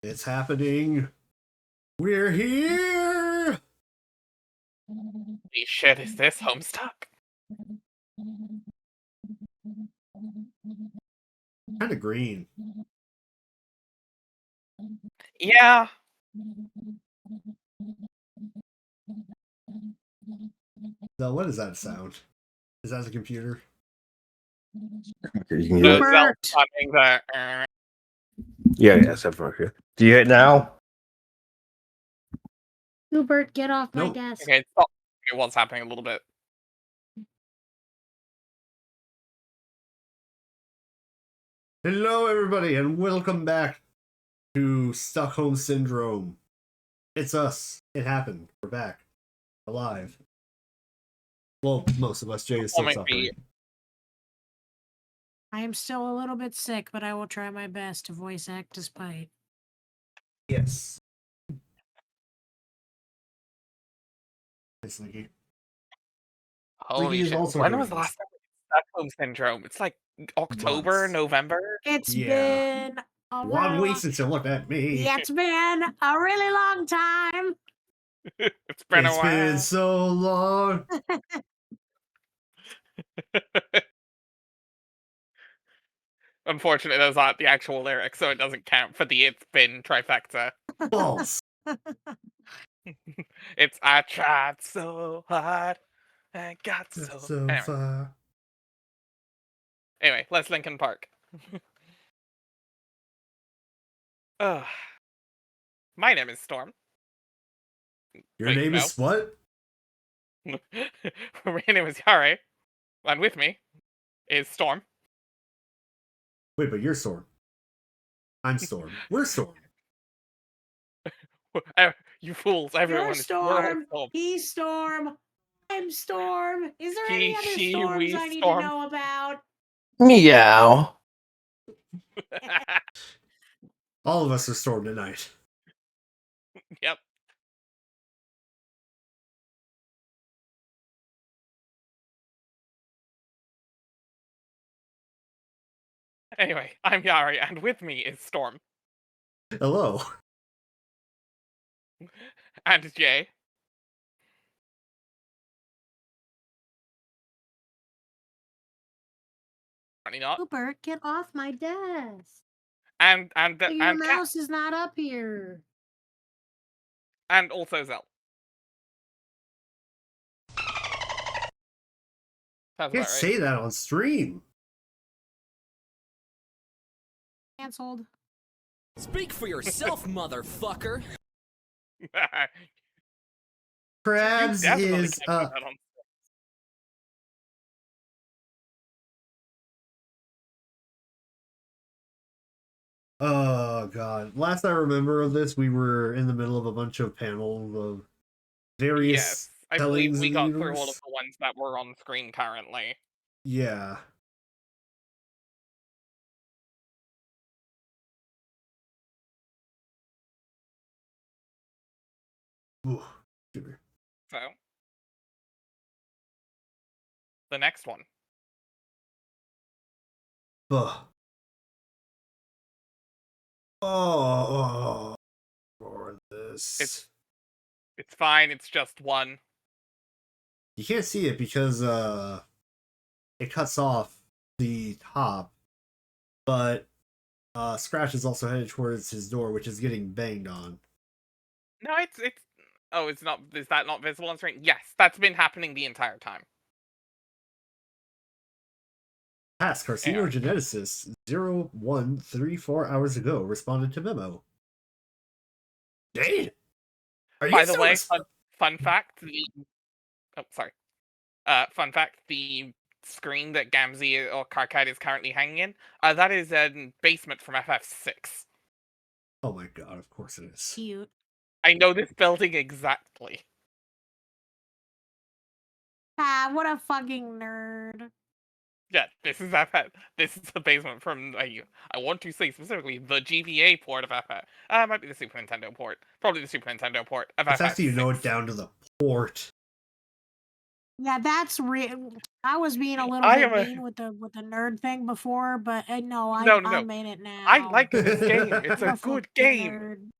It's happening. We're here. Holy shit, is this Homestuck? Kind of green. Yeah. So what is that sound? Is that a computer? Okay, you can The hear it. Zell plumbing, the Yeah, except for here. Do you hear it now? Hubert, get off my Nope. desk. Okay, stop. It was happening a little bit. Hello, everybody, and welcome back to Stuckhome Syndrome. It's us. It happened. We're back. Alive. Well, most of us. Jay is still Plumbing suffering. feet. I am still a little bit sick, but I will try my best to voice act despite. Yes. It's Nikki. Holy is shit. also When doing was the this. last time we did Stockholm Syndrome? It's like October, Months. November? It's Yeah. been a 1 really week long... since you looked at me. It's been a really long time. It's been a It's while. been so long. Unfortunately, those aren't the actual lyrics, so it doesn't count for the it's been trifecta. False. It's I tried so hard and got That's so... so far. Anyway, let's Linkin Park. Ugh. My name is Storm. Your Wait, name no. is what? My name is Yare, and with me is Storm. Wait, but you're Storm. I'm Storm. We're Storm. You fools, everyone You're is Storm. Storm. He's Storm. I'm Storm. Is there any He, other she, storms we, I need Storm. to know about? Meow. All of us are Storm tonight. Yep. Anyway, I'm Yari, and with me is Storm. Hello. And Jay. Apparently not. Hubert, get off my desk. And Your and Kat, mouse is not up here. and also Zell. Sounds You about can't right. say that on stream. Cancelled. Speak for yourself, motherfucker. Krabs Definitely is can't put that on. Oh god. Last I remember of this, we were in the middle of a bunch of panels of various Yes, I believe tellings we of got the through all of universe. the ones that were on screen currently. Yeah. Ooh, shiver. So, the next one. Ugh. Oh, for this. It's fine, it's just one. You can't see it because it cuts off the top, but Scratch is also headed towards his door, which is getting banged on. No, it's oh, it's not. Is that not visible on screen? Yes, that's been happening the entire time. Past carcinogeneticist 0134 hours ago responded to memo. Damn. Are By you the still way, fun fact: fun fact: the screen that Gamzee or Cascade is currently hanging in, that is a basement from FF6. Oh my god! Of course it is. Cute. I know this building exactly. Ah, what a fucking nerd. Yeah, this is FF. This is the basement from. I want to say specifically the GBA port of FF. Might be the Super Nintendo port. Probably the Super Nintendo port of The FF6. fact that you know it down to the port. Yeah, that's real. I was being a little I bit am a mean with the nerd thing before, but no, no, no, I no. made it now. I like this game. It's I'm a a good fucking game. nerd.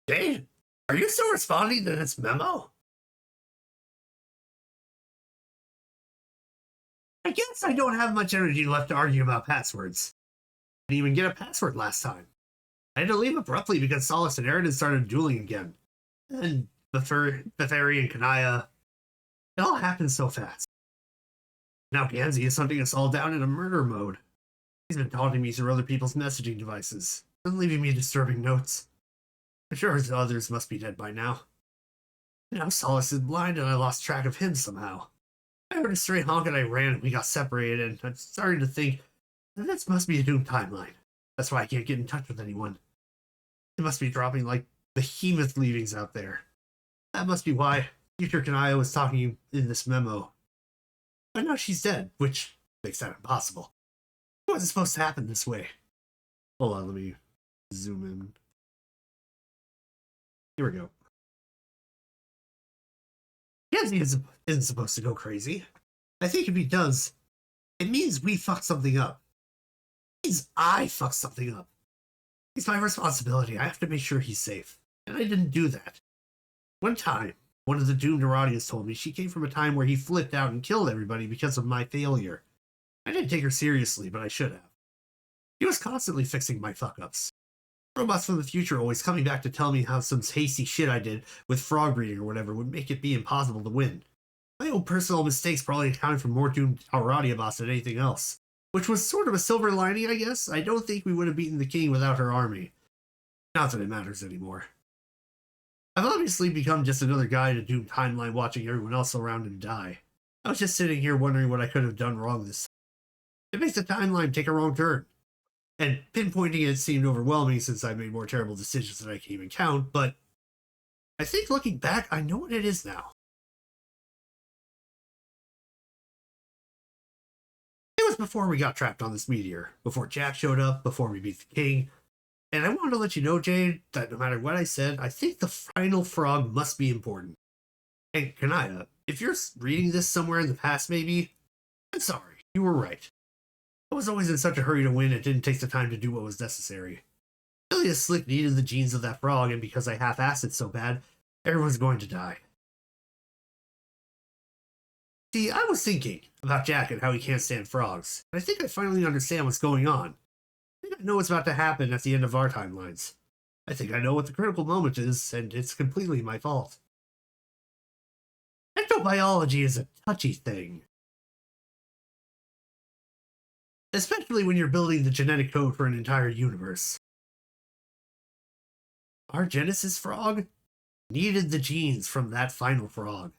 Jade, are you still responding to this memo? I guess I don't have much energy left to argue about passwords. I didn't even get a password last time. I had to leave abruptly because Solace and Aridin started dueling again. And Bethary and Kanaya, it all happened so fast. Now Gansey is hunting us all down in a murder mode. He's been taunting me through other people's messaging devices and leaving me disturbing notes. I'm sure his others must be dead by now. Now Solace is blind and I lost track of him somehow. I heard a stray honk and I ran and we got separated, and I'm starting to think that this must be a doomed timeline. That's why I can't get in touch with anyone. It must be dropping like behemoth leavings out there. That must be why future Kanaya was talking in this memo. But now she's dead, which makes that impossible. It wasn't supposed to happen this way. Hold on, let me zoom in. Here we go. Gansey isn't supposed to go crazy. I think if he does, it means we fucked something up. It means I fucked something up. It's my responsibility. I have to make sure he's safe. And I didn't do that. One time, one of the doomed Herodians told me she came from a time where he flipped out and killed everybody because of my failure. I didn't take her seriously, but I should have. He was constantly fixing my fuck-ups. Robots from the future always coming back to tell me how some hasty shit I did with frog breeding or whatever would make it be impossible to win. My own personal mistakes probably accounted for more doomed Aradia boss than anything else. Which was sort of a silver lining, I guess. I don't think we would have beaten the king without her army. Not that it matters anymore. I've obviously become just another guy in a doomed timeline watching everyone else around him die. I was just sitting here wondering what I could have done wrong this time. It makes the timeline take a wrong turn. And pinpointing it seemed overwhelming since I made more terrible decisions than I can even count, but I think looking back, I know what it is now. It was before we got trapped on this meteor, before Jack showed up, before we beat the king. And I wanted to let you know, Jade, that no matter what I said, I think the final frog must be important. And Kanaya, if you're reading this somewhere in the past maybe, I'm sorry, you were right. I was always in such a hurry to win, it didn't take the time to do what was necessary. Ilya Slick needed the genes of that frog, and because I half-assed it so bad, everyone's going to die. See, I was thinking about Jack and how he can't stand frogs, and I think I finally understand what's going on. I think I know what's about to happen at the end of our timelines. I think I know what the critical moment is, and it's completely my fault. Ectobiology is a touchy thing. Especially when you're building the genetic code for an entire universe. Our Genesis frog needed the genes from that final frog.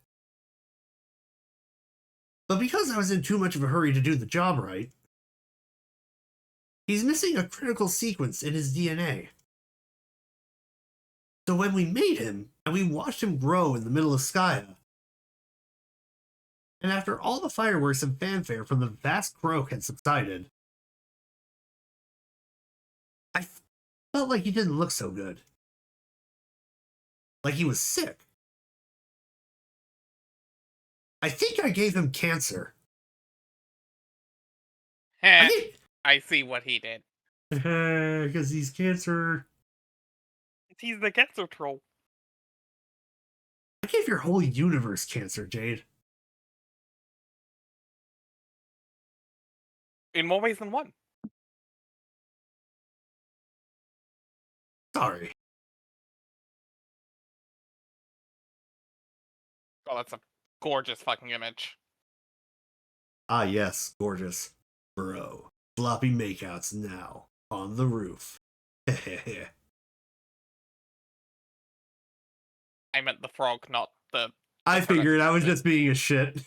But because I was in too much of a hurry to do the job right, he's missing a critical sequence in his DNA. So when we made him, and we watched him grow in the middle of Skya, and after all the fireworks and fanfare from the vast croak had subsided, I felt like he didn't look so good. Like he was sick. I think I gave him cancer. I see what he did. Because he's cancer. He's the cancer troll. I gave your whole universe cancer, Jade. In more ways than one. Sorry. Oh, that's a gorgeous fucking image. Ah, yes, gorgeous. Bro. Floppy makeouts now. On the roof. I meant the frog, not the... I figured I was just being a shit.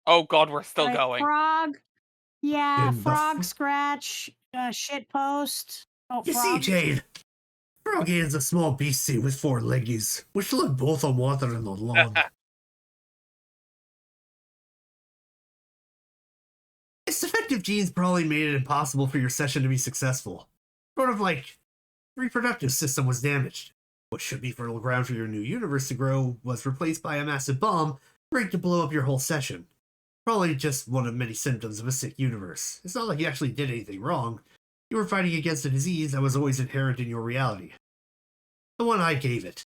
Oh god, we're still Right, going. frog. Yeah, In the frog scratch, shit post. Oh, You see, frog. Jade, Froggy is a small beastie with 4 leggies, which live both on water and on land. It's defective defective genes probably made it impossible for your session to be successful. Sort of like the reproductive system was damaged. What should be fertile ground for your new universe to grow was replaced by a massive bomb ready to blow up your whole session. Probably just one of many symptoms of a sick universe. It's not like you actually did anything wrong. You were fighting against a disease that was always inherent in your reality. The one I gave it.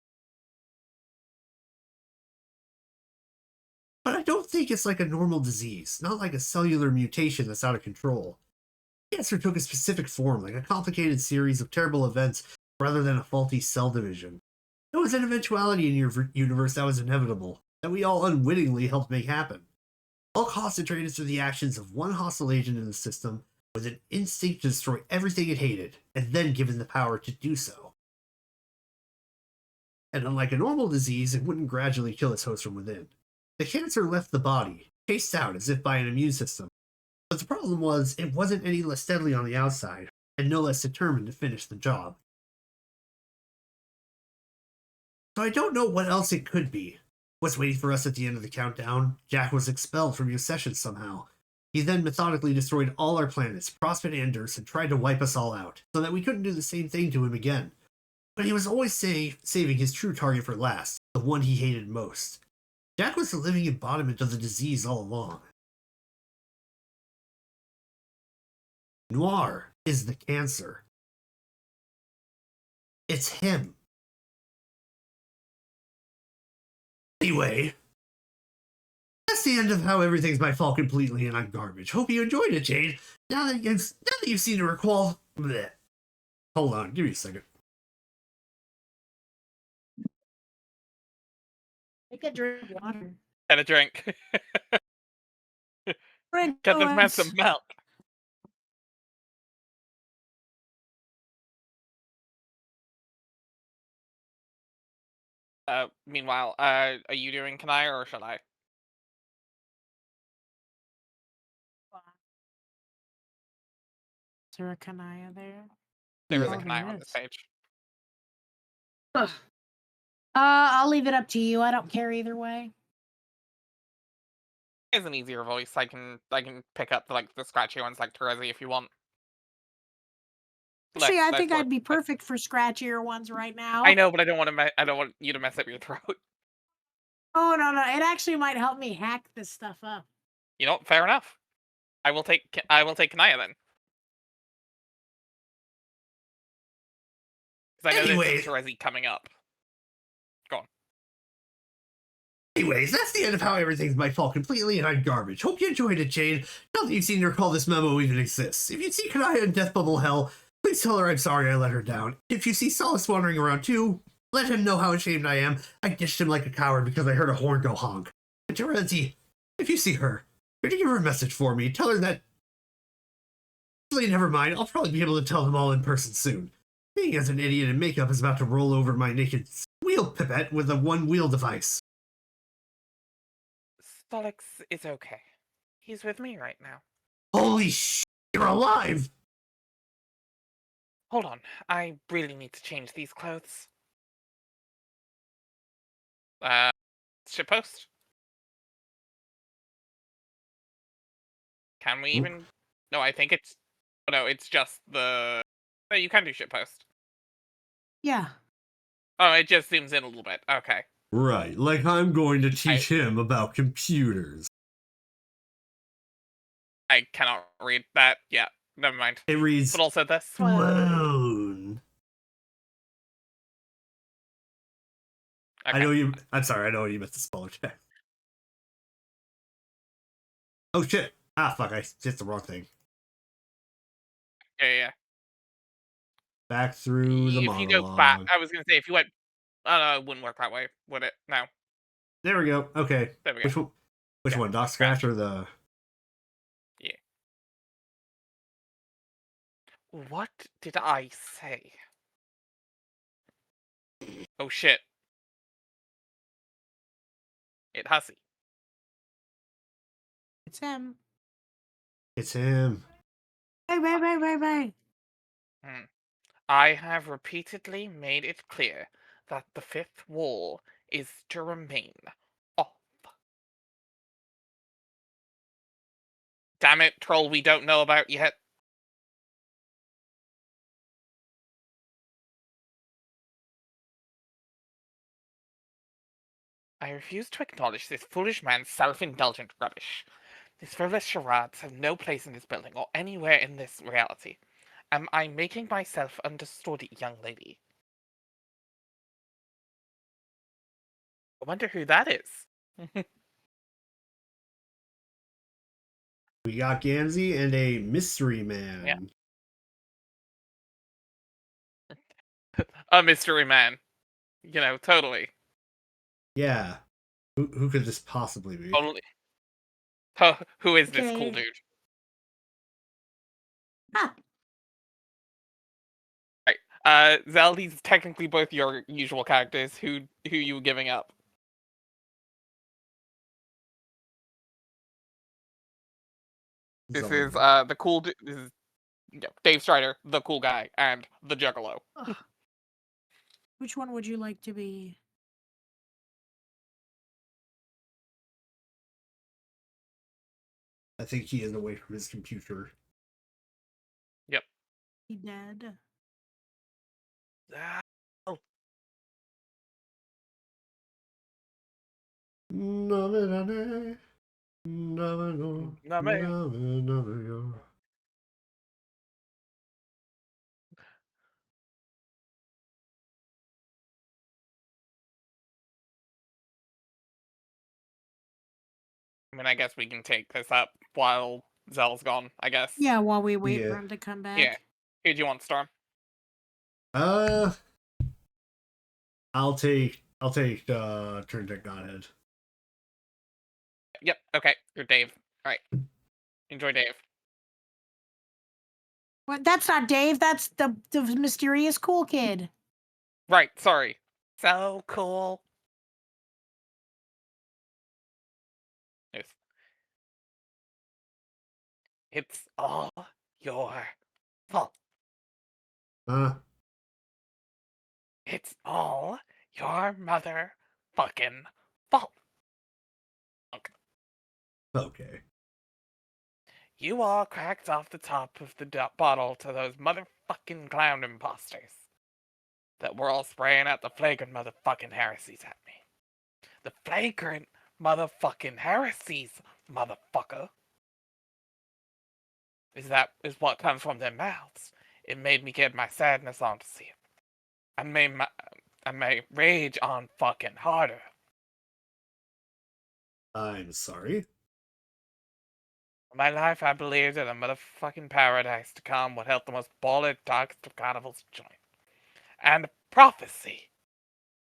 But I don't think it's like a normal disease, not like a cellular mutation that's out of control. Cancer took a specific form, like a complicated series of terrible events rather than a faulty cell division. It was an eventuality in your universe that was inevitable, that we all unwittingly helped make happen. All concentrated to the actions of one hostile agent in the system with an instinct to destroy everything it hated, and then given the power to do so. And unlike a normal disease, it wouldn't gradually kill its host from within. The cancer left the body, chased out as if by an immune system. But the problem was, it wasn't any less deadly on the outside, and no less determined to finish the job. So I don't know what else it could be. What's waiting for us at the end of the countdown? Jack was expelled from your session somehow. He then methodically destroyed all our planets, Prospect and Durst, and tried to wipe us all out, so that we couldn't do the same thing to him again. But he was always saving his true target for last, the one he hated most. Jack was the living embodiment of the disease all along. Noir is the cancer. It's him. Anyway, that's the end of How Everything's My Fault Completely and I'm Garbage. Hope you enjoyed it, Jade. Now that you've seen the recall... Bleh. Hold on, give me a second. Take a drink of water. And a drink. Drink Get this man us. some milk. Meanwhile, are you doing Kanaya or shall I? Is there a Kanaya there? There is Yeah. a Kanaya on this Yes. page. Ugh. I'll leave it up to you. I don't care either way. It's an easier voice. I can pick up the scratchy ones like Terezi if you want. Actually, I Let's think work- I'd be perfect for scratchier ones right now. I know, but I don't want you to mess up your throat. Oh no, it actually might help me hack this stuff up. You know, fair enough. I will take Kanaya then. Because I know Anyway. there's Terezi coming up. Go on. Anyways, that's the end of How Everything's My Fault Completely and I'm Garbage. Hope you enjoyed it, Jade. Now that you've seen her call this memo even exists. If you see Kanaya in Death Bubble Hell, please tell her I'm sorry I let her down. If you see Solace wandering around too, let him know how ashamed I am. I ditched him like a coward because I heard a horn go honk. And Terezi, if you see her, could you give her a message for me? Tell her that... Actually, never mind. I'll probably be able to tell them all in person soon. Being as an idiot in makeup is about to roll over my naked wheel pipette with a one-wheel device. Stolix is okay. He's with me right now. Holy sh! You're alive! Hold on. I really need to change these clothes. Shippost? Can we even... No, I think it's... Oh, no, it's just the... No, you can do shitpost. Yeah. Oh, it just zooms in a little bit. Okay. Right, like I'm going to teach him about computers. I cannot read that. Yeah, never mind. It reads, But also this. Swoon. Okay. I know you, I'm sorry, I know you meant to spell check. Oh shit. Ah, fuck, I did the wrong thing. Yeah. Back through the If monologue. you go back, I was going to say, if you went... Oh, no, it wouldn't work that way, would it? No. There we go, okay. There we go. Which Yeah, one, Doc Scratch or the... What did I say? Oh, shit. It hussy. It's him. It's him. Bye. I have repeatedly made it clear that the fifth wall is to remain off. damn it, troll we don't know about yet. I refuse to acknowledge this foolish man's self-indulgent rubbish. These frivolous charades have no place in this building or anywhere in this reality. Am I making myself understood, young lady? I wonder who that is. We got Gansey and a mystery man. A mystery man. You know, totally. Yeah. Who could this possibly be? Totally. Who is this cool Okay. dude? Ah, Zell, these technically both your usual characters. Who you giving up? This is Zelda. the cool This is Dave Strider, the cool guy, and the Juggalo. ugh. Which one would you like to be? I think he is away from his computer. He dead? Oh, Navenane, naveno, Name. navenavio. I mean, I guess we can take this up while Zell's gone. I guess. Yeah, while we wait Yeah. for him to come back. Yeah. Who do you want, Storm? I'll take Turn Tech Godhead. Yep. Okay. You're Dave. All right. Enjoy, Dave. What? That's not Dave. That's the mysterious cool kid. Right. Sorry. So cool. Yes. It's all your fault. Huh? It's all your mother fucking fault. Okay. You all cracked off the top of the bottle to those motherfucking clown imposters that were all spraying out the flagrant motherfucking heresies at me. The flagrant motherfucking heresies, motherfucker. Is what comes from their mouths. It made me get my sadness on to see it. And made my rage on fucking harder. I'm sorry. In my life, I believed that a motherfucking paradise to come would help the most ballad, darkest of carnivals join. And a prophecy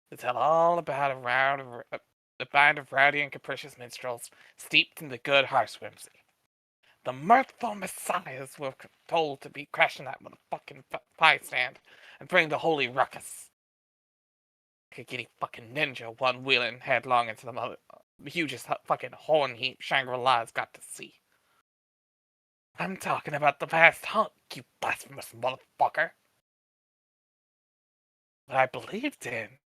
to tell all about a band of rowdy and capricious minstrels steeped in the good harsh whimsy. The mirthful messiahs were told to be crashing that motherfucking pie stand and bring the holy ruckus. Like a giddy fucking ninja one-wheeling headlong into the hugest fucking horn heap Shangri-La's got to see. I'm talking about the vast hunk, you blasphemous motherfucker. What I believed in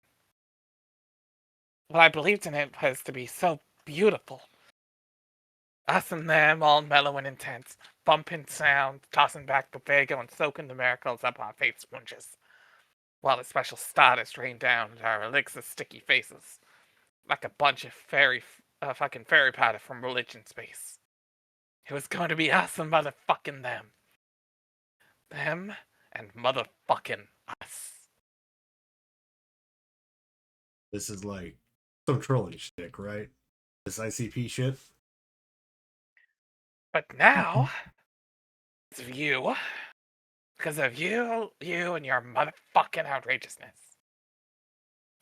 it was to be so beautiful. Us and them all mellow and intense, bumping sound, tossing back the Vega and soaking the miracles up our faith sponges, while the special stardust rained down at our elixir sticky faces, like a bunch of fucking fairy powder from religion space. It was going to be us and motherfucking them. Them and motherfucking us. This is like some trolling shtick, right? This ICP shit. But now, it's of you. Because of you and your motherfucking outrageousness.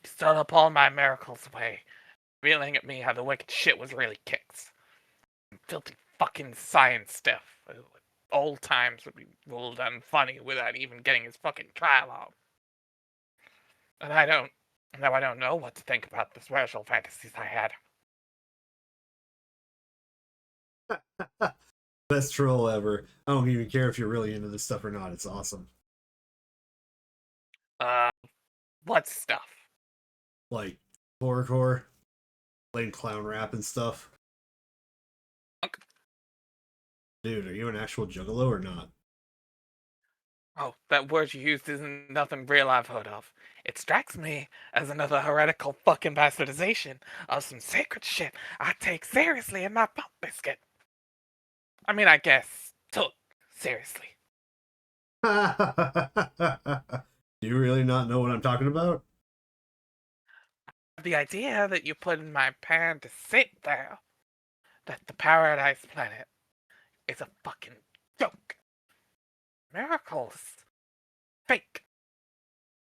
You stole up all my miracles away, revealing at me how the wicked shit was really kicked. Filthy fucking science stuff. Old times would be ruled unfunny without even getting his fucking trial on. And I don't know what to think about the spiritual fantasies I had. Best troll ever. I don't even care if you're really into this stuff or not. It's awesome. What stuff? Like horrorcore, playing clown rap and stuff. Dude, are you an actual juggalo or not? Oh, that word you used isn't nothing real I've heard of. It strikes me as another heretical fucking bastardization of some sacred shit I take seriously in my pump biscuit. I mean, I guess, took seriously. Do you really not know what I'm talking about? The idea that you put in my pan to sit there, that the Paradise Planet is a fucking joke. Miracles. Fake.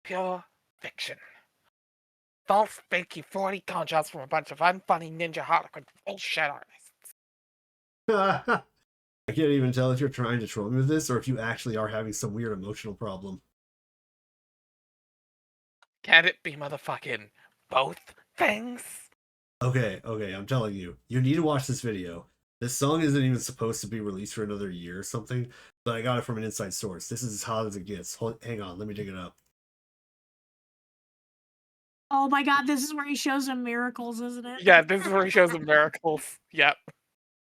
Pure fiction. False, fakey 40 contrasts from a bunch of unfunny ninja harlequin bullshit artists. I can't even tell if you're trying to troll me with this or if you actually are having some weird emotional problem. Can't it be motherfucking both things? Okay, I'm telling you. You need to watch this video. This song isn't even supposed to be released for another year or something, but I got it from an inside source. This is as hot as it gets. Hang on, let me dig it up. Oh my god, this is where he shows him miracles, isn't it? Yeah, this is where he shows the miracles. Yep.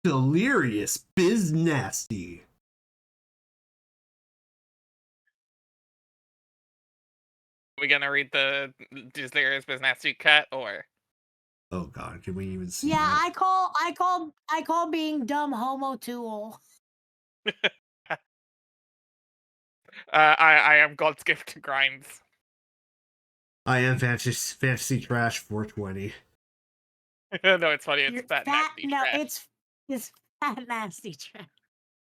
Delirious Biz Nasty. We gonna read the Delirious Business cut or? Oh god, can we even see Yeah, that? I call being dumb homo tool. I am God's gift to grinds. I am fantasy trash 420. No, it's funny. It's You're fat nasty no, trash. it's fat nasty trash.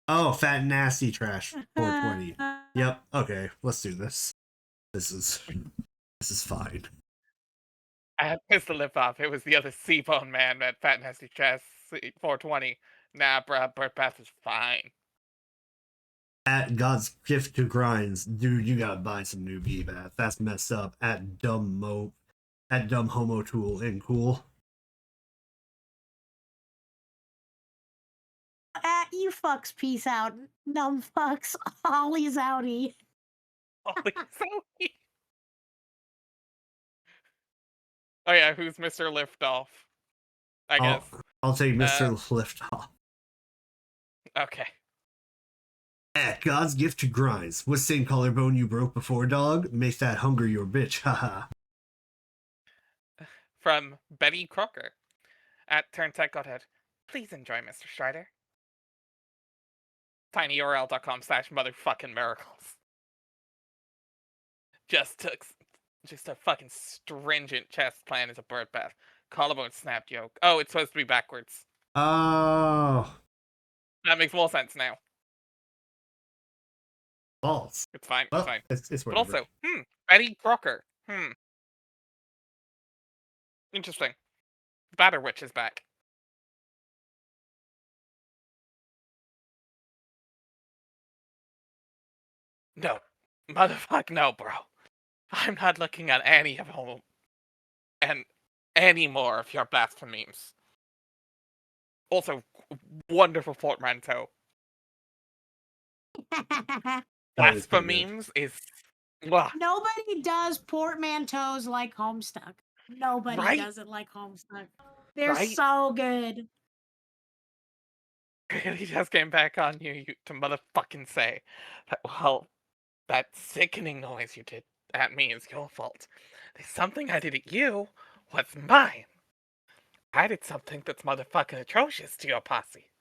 Oh, fat and nasty trash 420. Yep. Okay, let's do this. This is fine. I had pistol lip off. It was the other C-bone man at fat nasty trash 420. Nah, bruh, Bird Bath is fine. At God's gift to grinds, dude, you gotta buy some new bath. That's messed up. At dumb homo tool and cool. You fucks, peace out. Numb fucks. Ollie's outie. Holy so. Oh yeah, who's Mr. Liftoff? I guess. I'll take Mr. Liftoff. Okay. At God's gift to grinds. What same collarbone you broke before, dog? Make that hunger your bitch. Haha. From Betty Crocker at Turntech Godhead. Please enjoy, Mr. Strider. tinyurl.com/motherfucking miracles. Just a fucking stringent chest plan as a bird bath. Collarbone snap joke. Oh, it's supposed to be backwards. Oh. That makes more sense now. False. It's fine. Well, It's fine. it's But whatever. also, Betty Crocker. Interesting. Batter Witch is back. No. Motherfuck no, bro. I'm not looking at any of them and any more of your blasphemies. Also, wonderful portmanteau. That is pretty good. Blasphemies is... Blah. Nobody does portmanteaus like Homestuck. Nobody Right? does it like Homestuck. They're Right? so good. Really just came back on you to motherfucking say that, well, that sickening noise you did at me is your fault. There's something I did at you was mine. I did something that's motherfucking atrocious to your posse.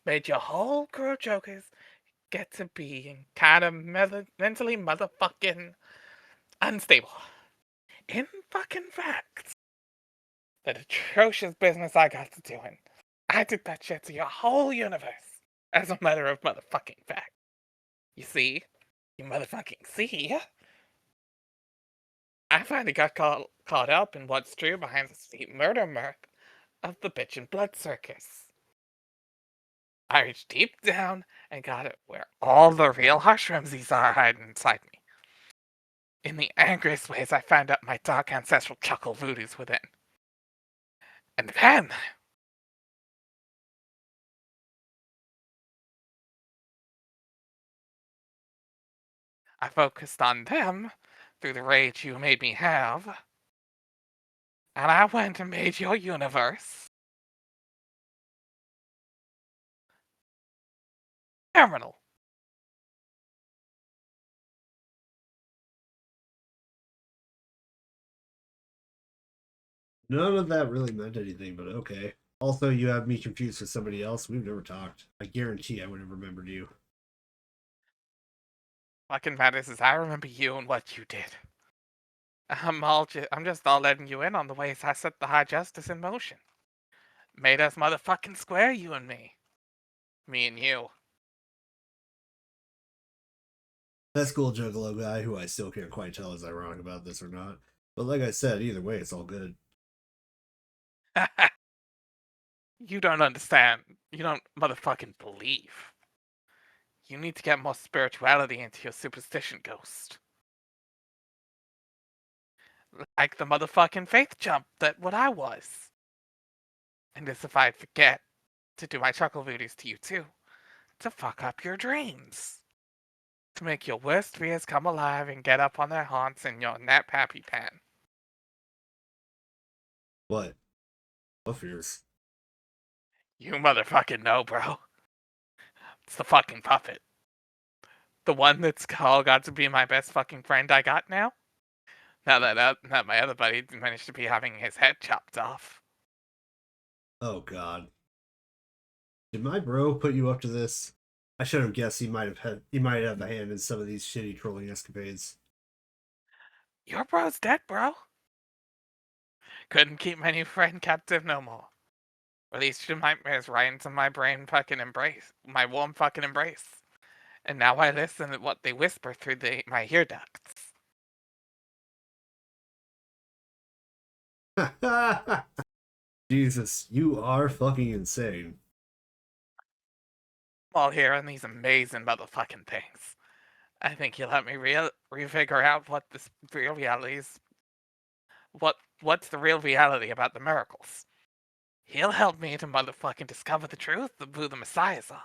Made your whole crew of jokers get to being kind of mentally motherfucking unstable. In fucking fact, that atrocious business I got to doing, I did that shit to your whole universe as a matter of motherfucking fact. You see? You motherfucking see? I finally got caught up in what's true behind the sweet murder murk of the bitch and blood circus. I reached deep down and got it where all the real hushramsies are hiding inside me. In the angriest ways, I found out my dark ancestral chuckle voodoos within. And then... I focused on them through the rage you made me have. And I went and made your universe Criminal. None of that really meant anything, but okay. Also, you have me confused with somebody else. We've never talked. I guarantee I would have remembered you. Fucking matters is I remember you and what you did. I'm just all letting you in on the ways I set the high justice in motion. Made us motherfucking square, you and me. Me and you. That school juggalo guy, who I still can't quite tell is ironic about this or not. But like I said, either way, it's all good. You don't understand. You don't motherfucking believe. You need to get more spirituality into your superstition, Ghost. Like the motherfucking faith jump that what I was. And as if I'd forget to do my chuckle voodies to you too. To fuck up your dreams. To make your worst fears come alive and get up on their haunts in your nap happy pan. What? What fears? You motherfucking know, bro. It's the fucking puppet. The one that's all got to be my best fucking friend I got now. Now that my other buddy managed to be having his head chopped off. Oh god. Did my bro put you up to this? I should have guessed he might have a hand in some of these shitty trolling escapades. Your bro's dead, bro. Couldn't keep my new friend captive no more. Released your nightmares right into my brain fucking embrace. My warm fucking embrace. And now I listen to what they whisper through my ear ducts. Jesus, you are fucking insane. I'm all hearing these amazing motherfucking things. I think you'll help me re-figure out what this real reality is. What's the real reality about the miracles? He'll help me to motherfucking discover the truth of who the messiahs are.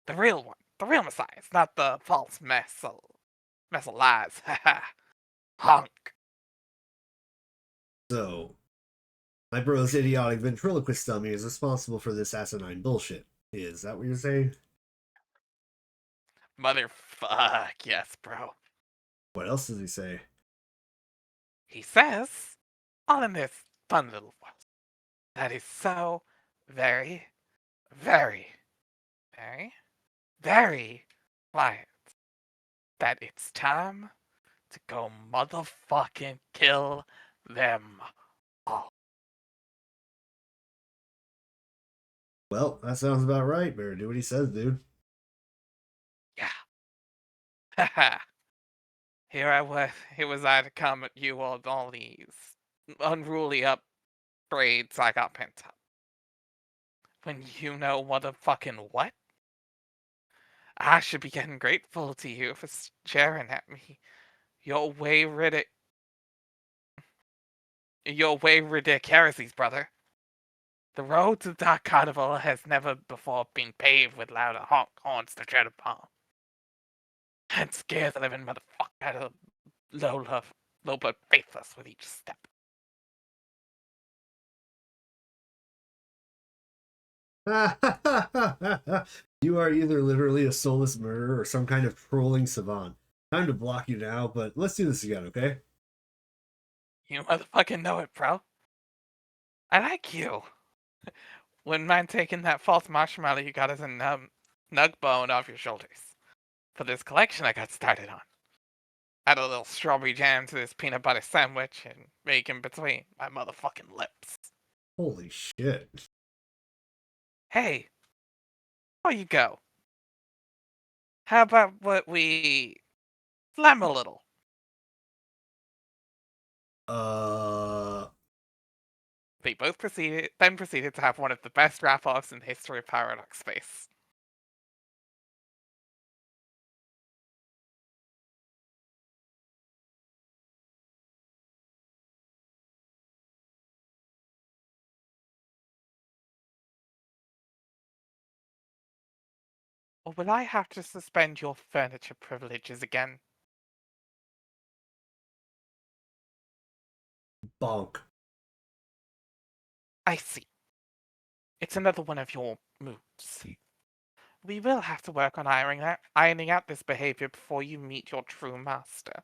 The real one. The real messiahs, not the false mess of lies. Haha. Honk. So, my bro's idiotic ventriloquist dummy is responsible for this asinine bullshit. Is that what you're saying? Motherfuck, yes, bro. What else does he say? He says, all in this fun little voice, that is so very, very, very, very quiet that it's time to go motherfucking kill them all. Well, that sounds about right. Better do what he says, dude. Yeah. Haha. Here was I to come at you all these unruly upgrades I got pent up. When you know motherfucking what? I should be getting grateful to you for staring at me. Your way ridiculous, brother. The road to Dark Carnival has never before been paved with louder honk horns to tread upon. And scare the living motherfucker out of low blood faithless with each step. You are either literally a soulless murderer or some kind of trolling savant. Time to block you now, but let's do this again, okay? You motherfucking know it, bro. I like you. Wouldn't mind taking that false marshmallow you got as a nug bone off your shoulders. For this collection I got started on. Add a little strawberry jam to this peanut butter sandwich and bacon between my motherfucking lips. Holy shit. Hey, before you go, how about what we slam a little? They both proceeded to have one of the best wrap-offs in the history of Paradox Space. Or will I have to suspend your furniture privileges again? Bonk. I see. It's another one of your moves. we will have to work on ironing out this behavior before you meet your true master.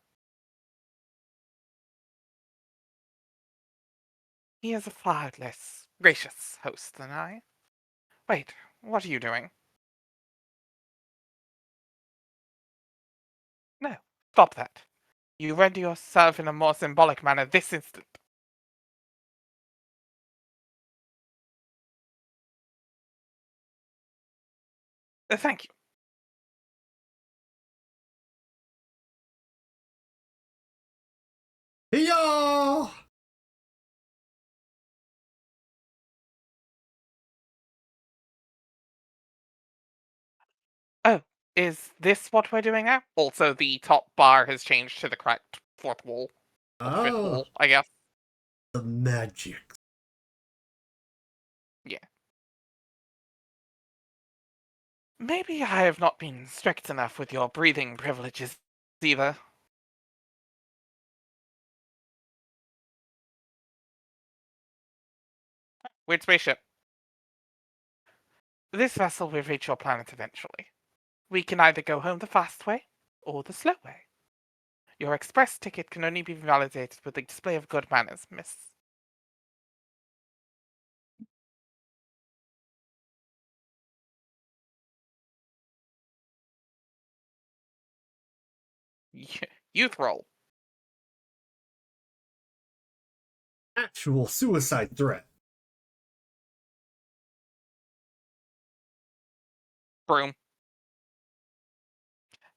He is a far less gracious host than I. Wait, what are you doing? No, stop that. You render yourself in a more symbolic manner this instant. Thank you. Yeah. Oh, is this what we're doing now? Also, the top bar has changed to the correct fourth wall. Or fifth Oh, wall, I guess. the magic. Yeah. Maybe I have not been strict enough with your breathing privileges either. Weird spaceship. This vessel will reach your planet eventually. We can either go home the fast way or the slow way. Your express ticket can only be validated with a display of good manners, miss. Youth roll. Actual suicide threat. Broom.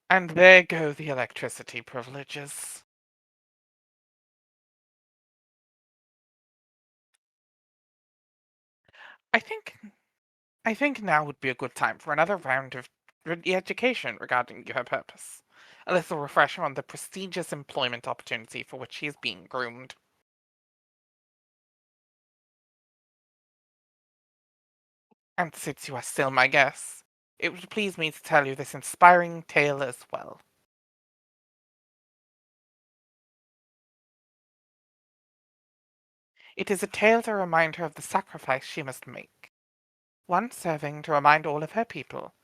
And there go the electricity privileges. I think now would be a good time for another round of education regarding your purpose. A little refresher on the prestigious employment opportunity for which he is being groomed. And since you are still my guest, it would please me to tell you this inspiring tale as well. It is a tale to remind her of the sacrifice she must make. One serving to remind all of her people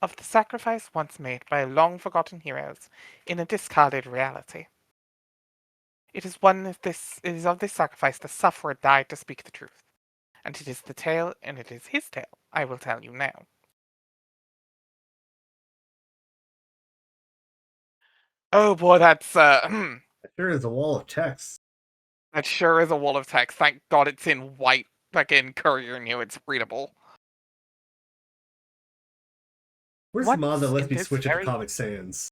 of the sacrifice once made by long-forgotten heroes in a discarded reality. It is of this sacrifice the sufferer died to speak the truth, and it is the tale, and it is his tale, I will tell you now. Oh boy, that's There is a wall of text. that sure is a wall of text. Thank God it's in white, fucking Courier New. It's readable. Where's the mod that Once lets in me this switch it to very Comic Sans?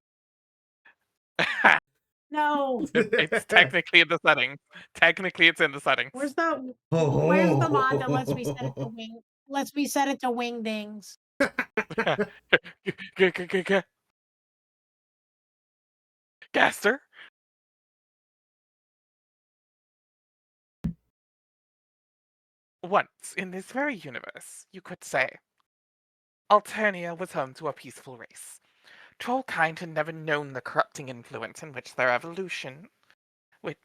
No. it's technically in the settings. Technically, it's in the settings. Where's the mod that lets me set it to wing? Lets me set it to wingdings. Gaster? Once, in this very universe, you could say, Alternia was home to a peaceful race. Trollkind had never known the corrupting influence in their evolution, which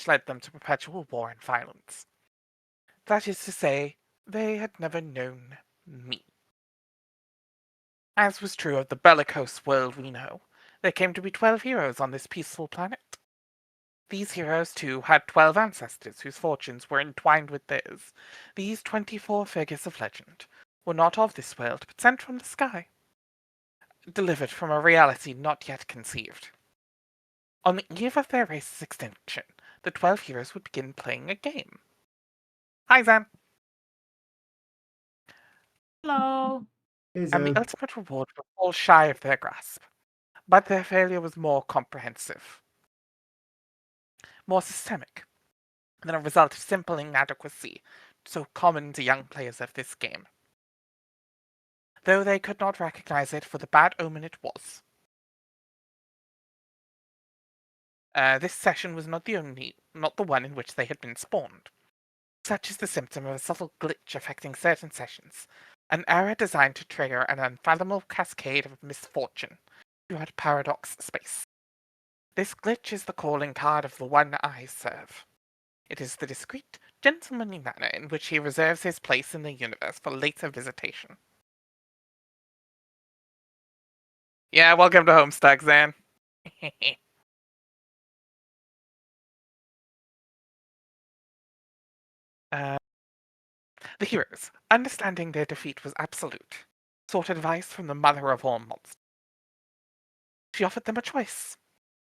led them to perpetual war and violence. That is to say, they had never known me. As was true of the bellicose world we know, there came to be 12 heroes on this peaceful planet. These heroes, too, had 12 ancestors whose fortunes were entwined with theirs. These 24 figures of legend were not of this world, but sent from the sky, delivered from a reality not yet conceived. On the eve of their race's extinction, the 12 heroes would begin playing a game. Hi, Zan! Hello. Hey, And the Zan. ultimate reward would fall shy of their grasp. But their failure was more comprehensive, more systemic, than a result of simple inadequacy so common to young players of this game. Though they could not recognize it for the bad omen it was. This session was not the one in which they had been spawned. Such is the symptom of a subtle glitch affecting certain sessions, an error designed to trigger an unfathomable cascade of misfortune throughout paradox space. This glitch is the calling card of the one I serve. It is the discreet, gentlemanly manner in which he reserves his place in the universe for later visitation. Yeah, welcome to Homestuck, Zan. The heroes, understanding their defeat was absolute, sought advice from the mother of all monsters. She offered them a choice.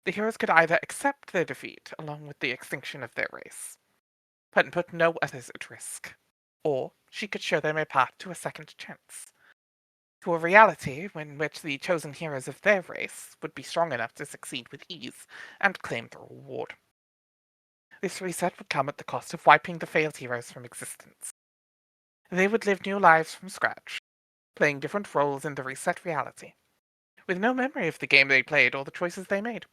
The heroes could either accept their defeat along with the extinction of their race, but put no others at risk, or she could show them a path to a second chance, to a reality in which the chosen heroes of their race would be strong enough to succeed with ease and claim the reward. This reset would come at the cost of wiping the failed heroes from existence. They would live new lives from scratch, playing different roles in the reset reality, with no memory of the game they played or the choices they made.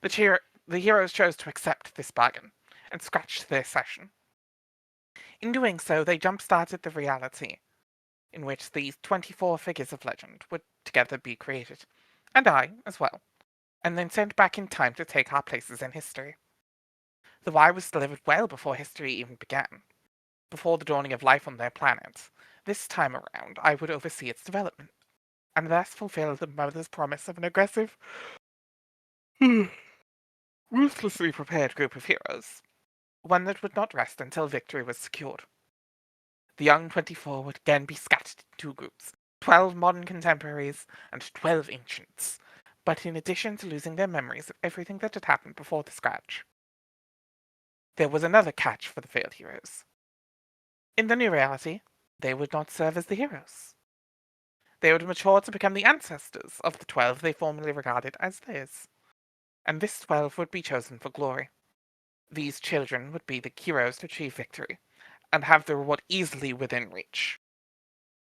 The heroes chose to accept this bargain and scratched their session. In doing so, they jump-started the reality in which these 24 figures of legend would together be created, and I as well, and then sent back in time to take our places in history. The why was delivered well before history even began, before the dawning of life on their planet. This time around, I would oversee its development, and thus fulfill the mother's promise of an aggressive, ruthlessly prepared group of heroes, one that would not rest until victory was secured. The young 24 would again be scattered in two groups, 12 modern contemporaries and 12 ancients, but in addition to losing their memories of everything that had happened before the scratch, there was another catch for the failed heroes. In the new reality, they would not serve as the heroes. They would mature to become the ancestors of the 12 they formerly regarded as theirs, and this 12 would be chosen for glory. These children would be the heroes to achieve victory, and have the reward easily within reach.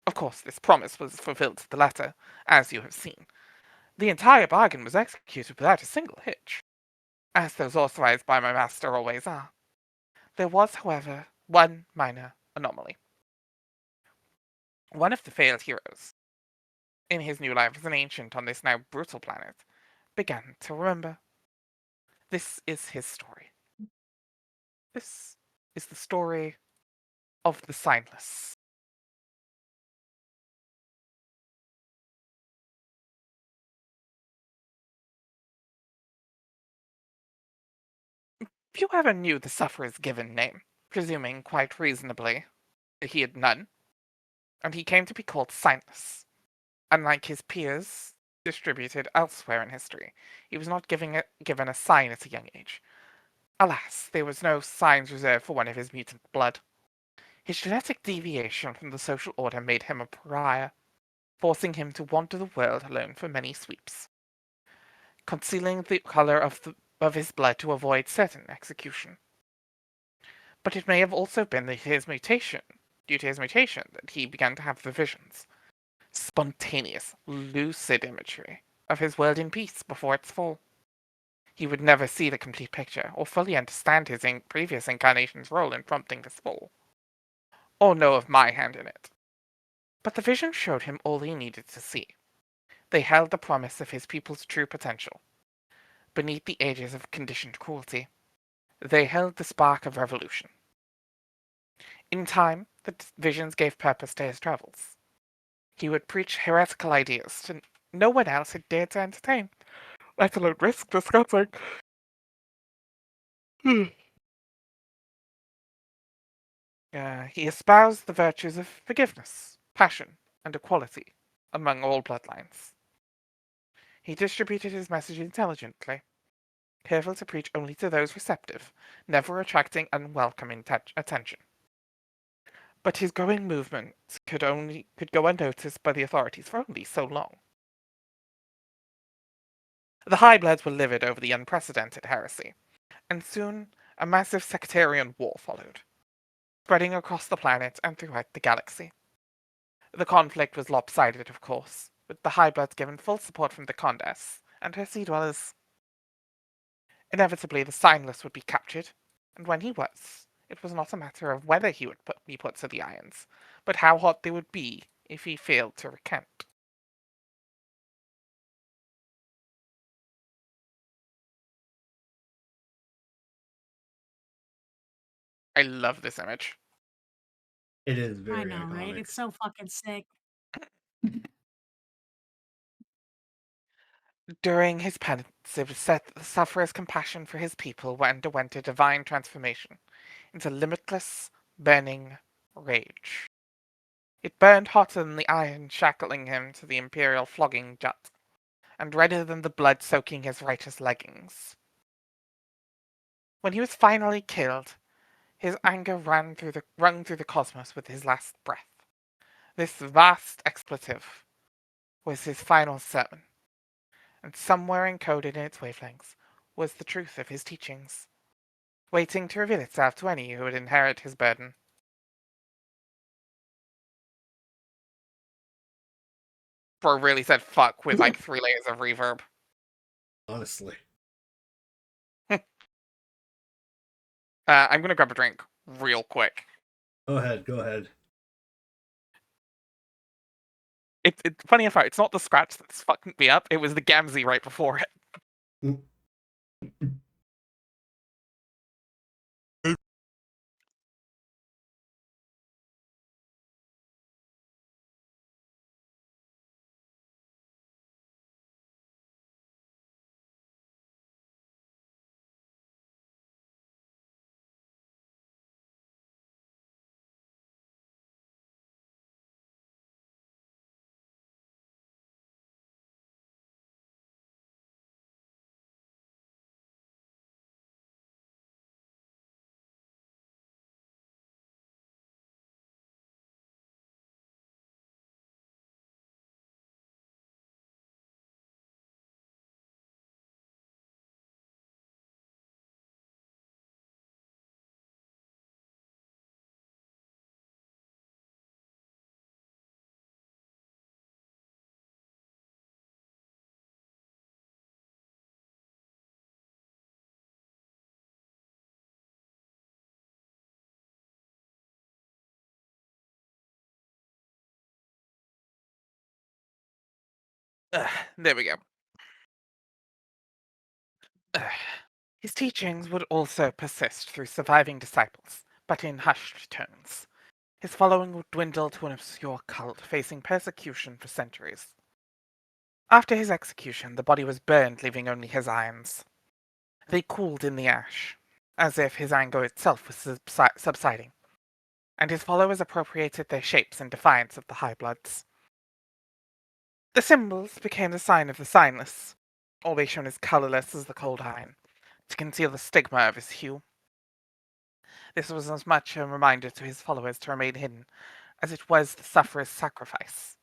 Of course, this promise was fulfilled to the letter, as you have seen. The entire bargain was executed without a single hitch, as those authorized by my master always are. There was, however, one minor anomaly. One of the failed heroes, in his new life as an ancient on this now brutal planet, began to remember. This is his story. This is the story of the Signless. Few ever knew the sufferer's given name, presuming quite reasonably that he had none, and he came to be called Signless. Unlike his peers distributed elsewhere in history, he was not given a sign at a young age. Alas, there was no signs reserved for one of his mutant blood. His genetic deviation from the social order made him a pariah, forcing him to wander the world alone for many sweeps, concealing the color of his blood to avoid certain execution. But it may have also been due to his mutation, that he began to have the visions, spontaneous, lucid imagery of his world in peace before its fall. He would never see the complete picture, or fully understand his previous incarnation's role in prompting this fall, or know of my hand in it. But the vision showed him all he needed to see. They held the promise of his people's true potential. Beneath the ages of conditioned cruelty, they held the spark of revolution. In time, the visions gave purpose to his travels. He would preach heretical ideas to no one else had dared to entertain, let alone risk discussing. He espoused the virtues of forgiveness, passion, and equality among all bloodlines. He distributed his message intelligently, careful to preach only to those receptive, never attracting unwelcome attention. But his growing movement could go unnoticed by the authorities for only so long. The Highbloods were livid over the unprecedented heresy, and soon a massive sectarian war followed, spreading across the planet and throughout the galaxy. The conflict was lopsided, of course, with the Highbloods given full support from the Condess and her Sea Dwellers. Inevitably, the Signless would be captured, and when he was, it was not a matter of whether he would be put to the irons, but how hot they would be if he failed to recant. I love this image. It is very I know, right? iconic. It's so fucking sick. During his penance, it was said that the sufferer's compassion for his people underwent a divine transformation into limitless, burning rage. It burned hotter than the iron shackling him to the imperial flogging jut, and redder than the blood soaking his righteous leggings. When he was finally killed, his anger rung through the cosmos with his last breath. This vast expletive was his final sermon, and somewhere encoded in its wavelengths was the truth of his teachings, waiting to reveal itself to any who would inherit his burden. Bro really said fuck with like 3 layers of reverb. Honestly. I'm gonna grab a drink real quick. Go ahead. It's funny enough, it's not the scratch that's fucking me up, it was the Gamzee right before it. There we go. His teachings would also persist through surviving disciples, but in hushed tones. His following would dwindle to an obscure cult facing persecution for centuries. After his execution, the body was burned, leaving only his irons. They cooled in the ash, as if his anger itself was subsiding, and his followers appropriated their shapes in defiance of the High Bloods. The symbols became the sign of the signless, always shown as colourless as the cold iron, to conceal the stigma of his hue. This was as much a reminder to his followers to remain hidden, as it was the sufferer's sacrifice.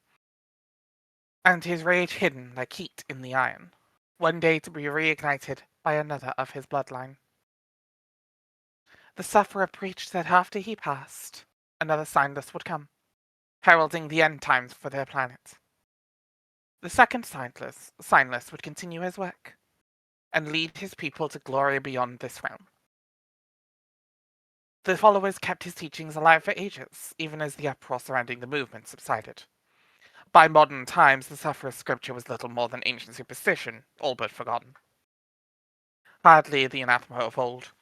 And his rage hidden like heat in the iron, one day to be reignited by another of his bloodline. The sufferer preached that after he passed, another signless would come, heralding the end times for their planet. The second signless would continue his work, and lead his people to glory beyond this realm. The followers kept his teachings alive for ages, even as the uproar surrounding the movement subsided. By modern times, the sufferer's scripture was little more than ancient superstition, all but forgotten. Hardly the anathema of old.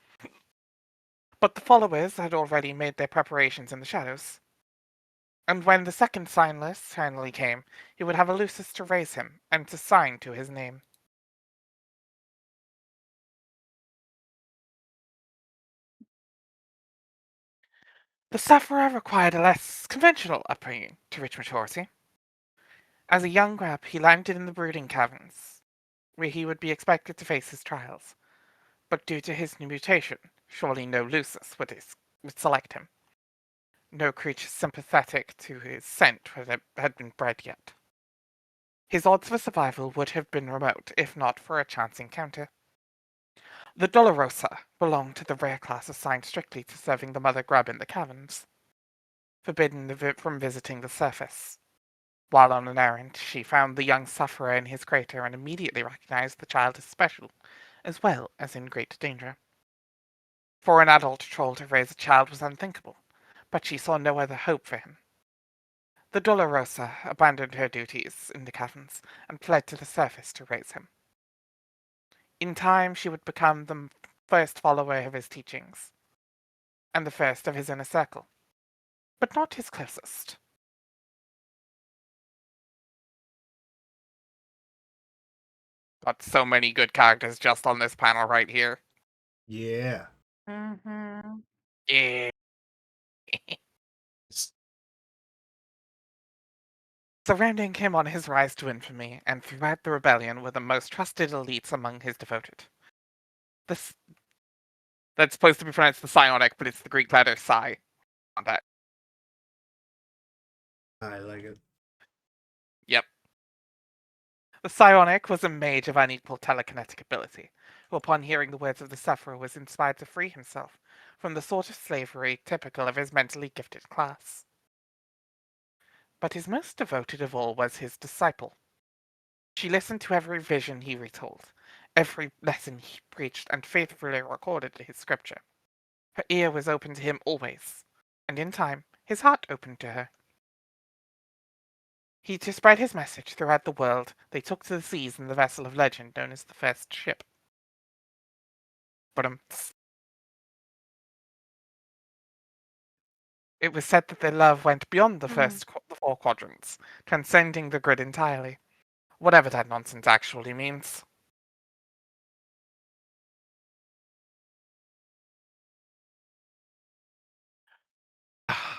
But the followers had already made their preparations in the shadows. And when the second signless finally came, he would have a Lucis to raise him, and to sign to his name. The sufferer required a less conventional upbringing to reach maturity. As a young grub, he landed in the brooding caverns, where he would be expected to face his trials. But due to his new mutation, surely no Lucis would select him. No creature sympathetic to his scent had been bred yet. His odds for survival would have been remote, if not for a chance encounter. The Dolorosa belonged to the rare class assigned strictly to serving the mother grub in the caverns, forbidden from visiting the surface. While on an errand, she found the young sufferer in his crater and immediately recognized the child as special, as well as in great danger. For an adult troll to raise a child was unthinkable, but she saw no other hope for him. The Dolorosa abandoned her duties in the caverns and fled to the surface to raise him. In time, she would become the first follower of his teachings, and the first of his inner circle, but not his closest. Got so many good characters just on this panel right here. Yeah. Mm-hmm. Yeah. Surrounding him on his rise to infamy and throughout the rebellion were the most trusted elites among his devoted. This that's supposed to be pronounced the psionic, but it's the Greek letter psi. On that. I like it. Yep. The psionic was a mage of unequal telekinetic ability, who upon hearing the words of the sufferer was inspired to free himself from the sort of slavery typical of his mentally gifted class. But his most devoted of all was his disciple. She listened to every vision he retold, every lesson he preached, and faithfully recorded his scripture. Her ear was open to him always, and in time, his heart opened to her. To spread his message throughout the world, they took to the seas in the vessel of legend known as the First Ship. But it was said that their love went beyond the the four quadrants, transcending the grid entirely. Whatever that nonsense actually means.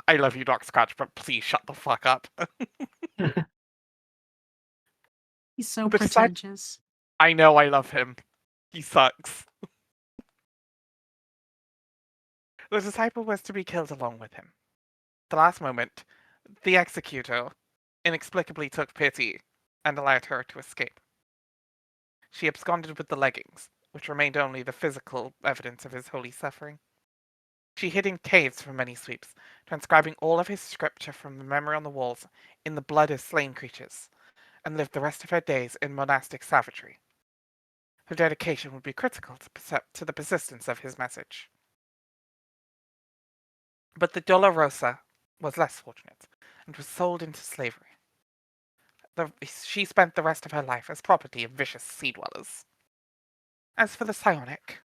I love you, Doc Scotch, but please shut the fuck up. He's so The pretentious. I know I love him. He sucks. The disciple was to be killed along with him. At the last moment, the executor inexplicably took pity and allowed her to escape. She absconded with the leggings, which remained only the physical evidence of his holy suffering. She hid in caves for many sweeps, transcribing all of his scripture from the memory on the walls in the blood of slain creatures, and lived the rest of her days in monastic savagery. Her dedication would be critical to the persistence of his message. But the Dolorosa was less fortunate, and was sold into slavery. She spent the rest of her life as property of vicious sea dwellers. As for the psionic,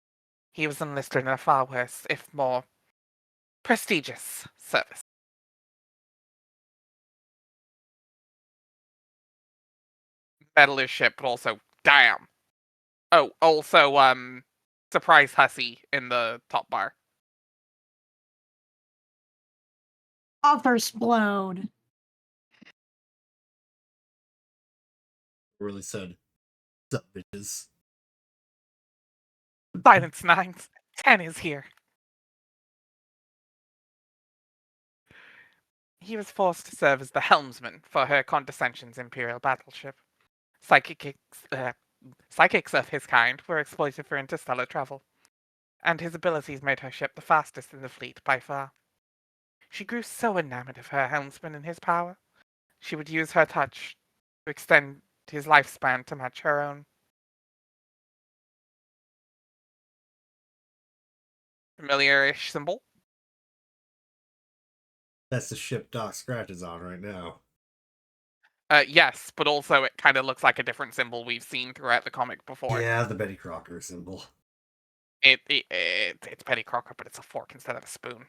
he was enlisted in a far worse, if more prestigious, service. Meddler ship, but also, damn. Oh, also, surprise hussy in the top bar. Author explode. Really said. Sup, bitches. Silence Nines. 10 is here. He was forced to serve as the helmsman for her condescension's imperial battleship. Psychics of his kind were exploited for interstellar travel, and his abilities made her ship the fastest in the fleet by far. She grew so enamored of her helmsman and his power, she would use her touch to extend his lifespan to match her own. Familiar-ish symbol? That's the ship Doc Scratch is on right now. Yes, but also it kind of looks like a different symbol we've seen throughout the comic before. Yeah, the Betty Crocker symbol. It's Betty Crocker, but it's a fork instead of a spoon.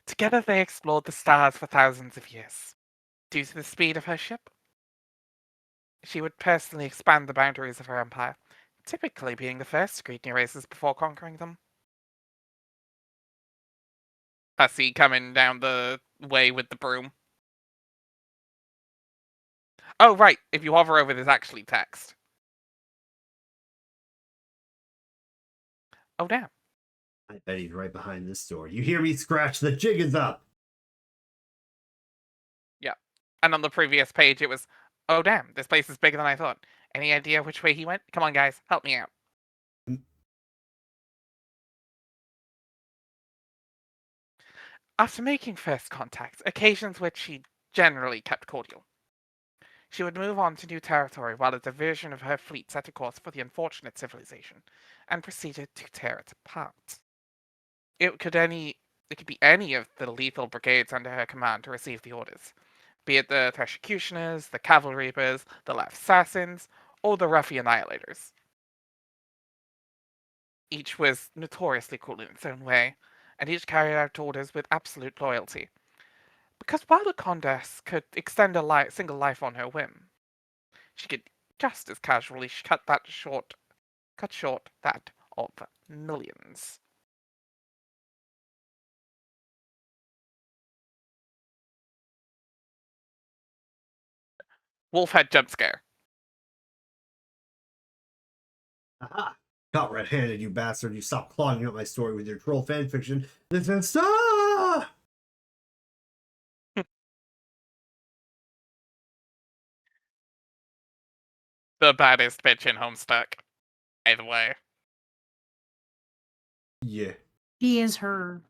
Together they explored the stars for thousands of years. Due to the speed of her ship, she would personally expand the boundaries of her empire, typically being the first to greet new races before conquering them. Hussy coming down the way with the broom. Oh, right, if you hover over, there's actually text. Oh, damn. I bet he's right behind this door. You hear me, Scratch? The jig is up! Yeah. And on the previous page, it was, oh, damn, this place is bigger than I thought. Any idea which way he went? Come on, guys, help me out. After making first contact, occasions which she generally kept cordial, she would move on to new territory while a division of her fleet set a course for the unfortunate civilization and proceeded to tear it apart. It could be any of the lethal brigades under her command to receive the orders, be it the Threshercutioners, the Cavalry Reapers, the Left Assassins, or the Ruffy Annihilators. Each was notoriously cool in its own way, and each carried out orders with absolute loyalty. Because while the Condess could extend a single life on her whim, she could just as casually cut short that of millions. Wolfhead jump scare. Aha! Caught red-handed, you bastard. You stop clogging up my story with your troll fanfiction. This is stop! The baddest bitch in Homestuck. By the way. Yeah. He is her.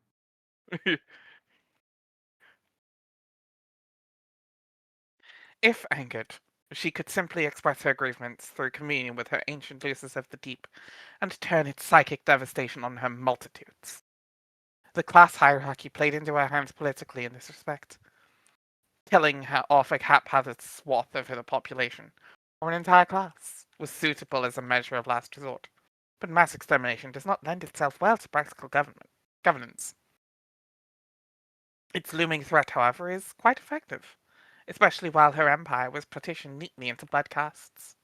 If angered, she could simply express her grievance through communion with her ancient luces of the deep, and turn its psychic devastation on her multitudes. The class hierarchy played into her hands politically in this respect. Killing her off a haphazard swath of the population, or an entire class, was suitable as a measure of last resort, but mass extermination does not lend itself well to practical governance. Its looming threat, however, is quite effective, especially while her empire was partitioned neatly into blood castes.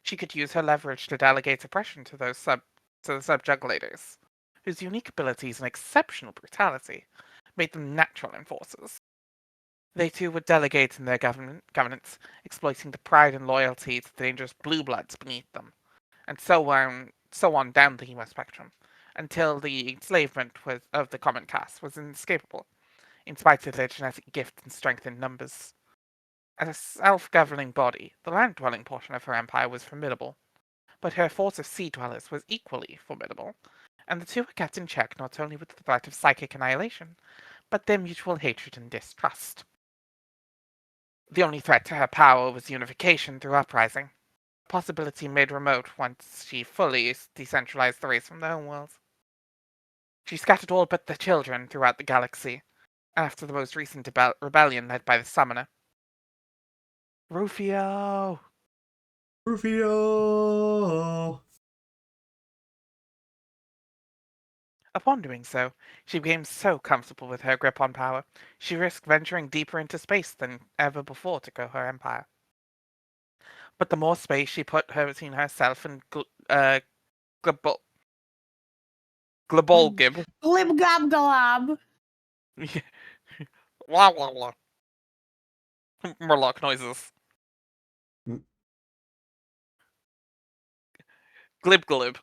She could use her leverage to delegate oppression to the subjugators, whose unique abilities and exceptional brutality made them natural enforcers. They too would delegate in their governance, exploiting the pride and loyalty to the dangerous blue bloods beneath them, and so on down the Hemo spectrum, until the enslavement of the common caste was inescapable, in spite of their genetic gift and strength in numbers. As a self-governing body, the land-dwelling portion of her empire was formidable, but her force of sea-dwellers was equally formidable, and the two were kept in check not only with the threat of psychic annihilation, but their mutual hatred and distrust. The only threat to her power was unification through uprising, a possibility made remote once she fully decentralized the race from the homeworld. She scattered all but the children throughout the galaxy, after the most recent rebellion led by the Summoner. Rufio! Rufio! Upon doing so, she became so comfortable with her grip on power, she risked venturing deeper into space than ever before to grow her empire. But the more space she put her between herself and Glabolgib. Glib gob glob. Wah wah wah. Murloc noises. Mm. Glib glib.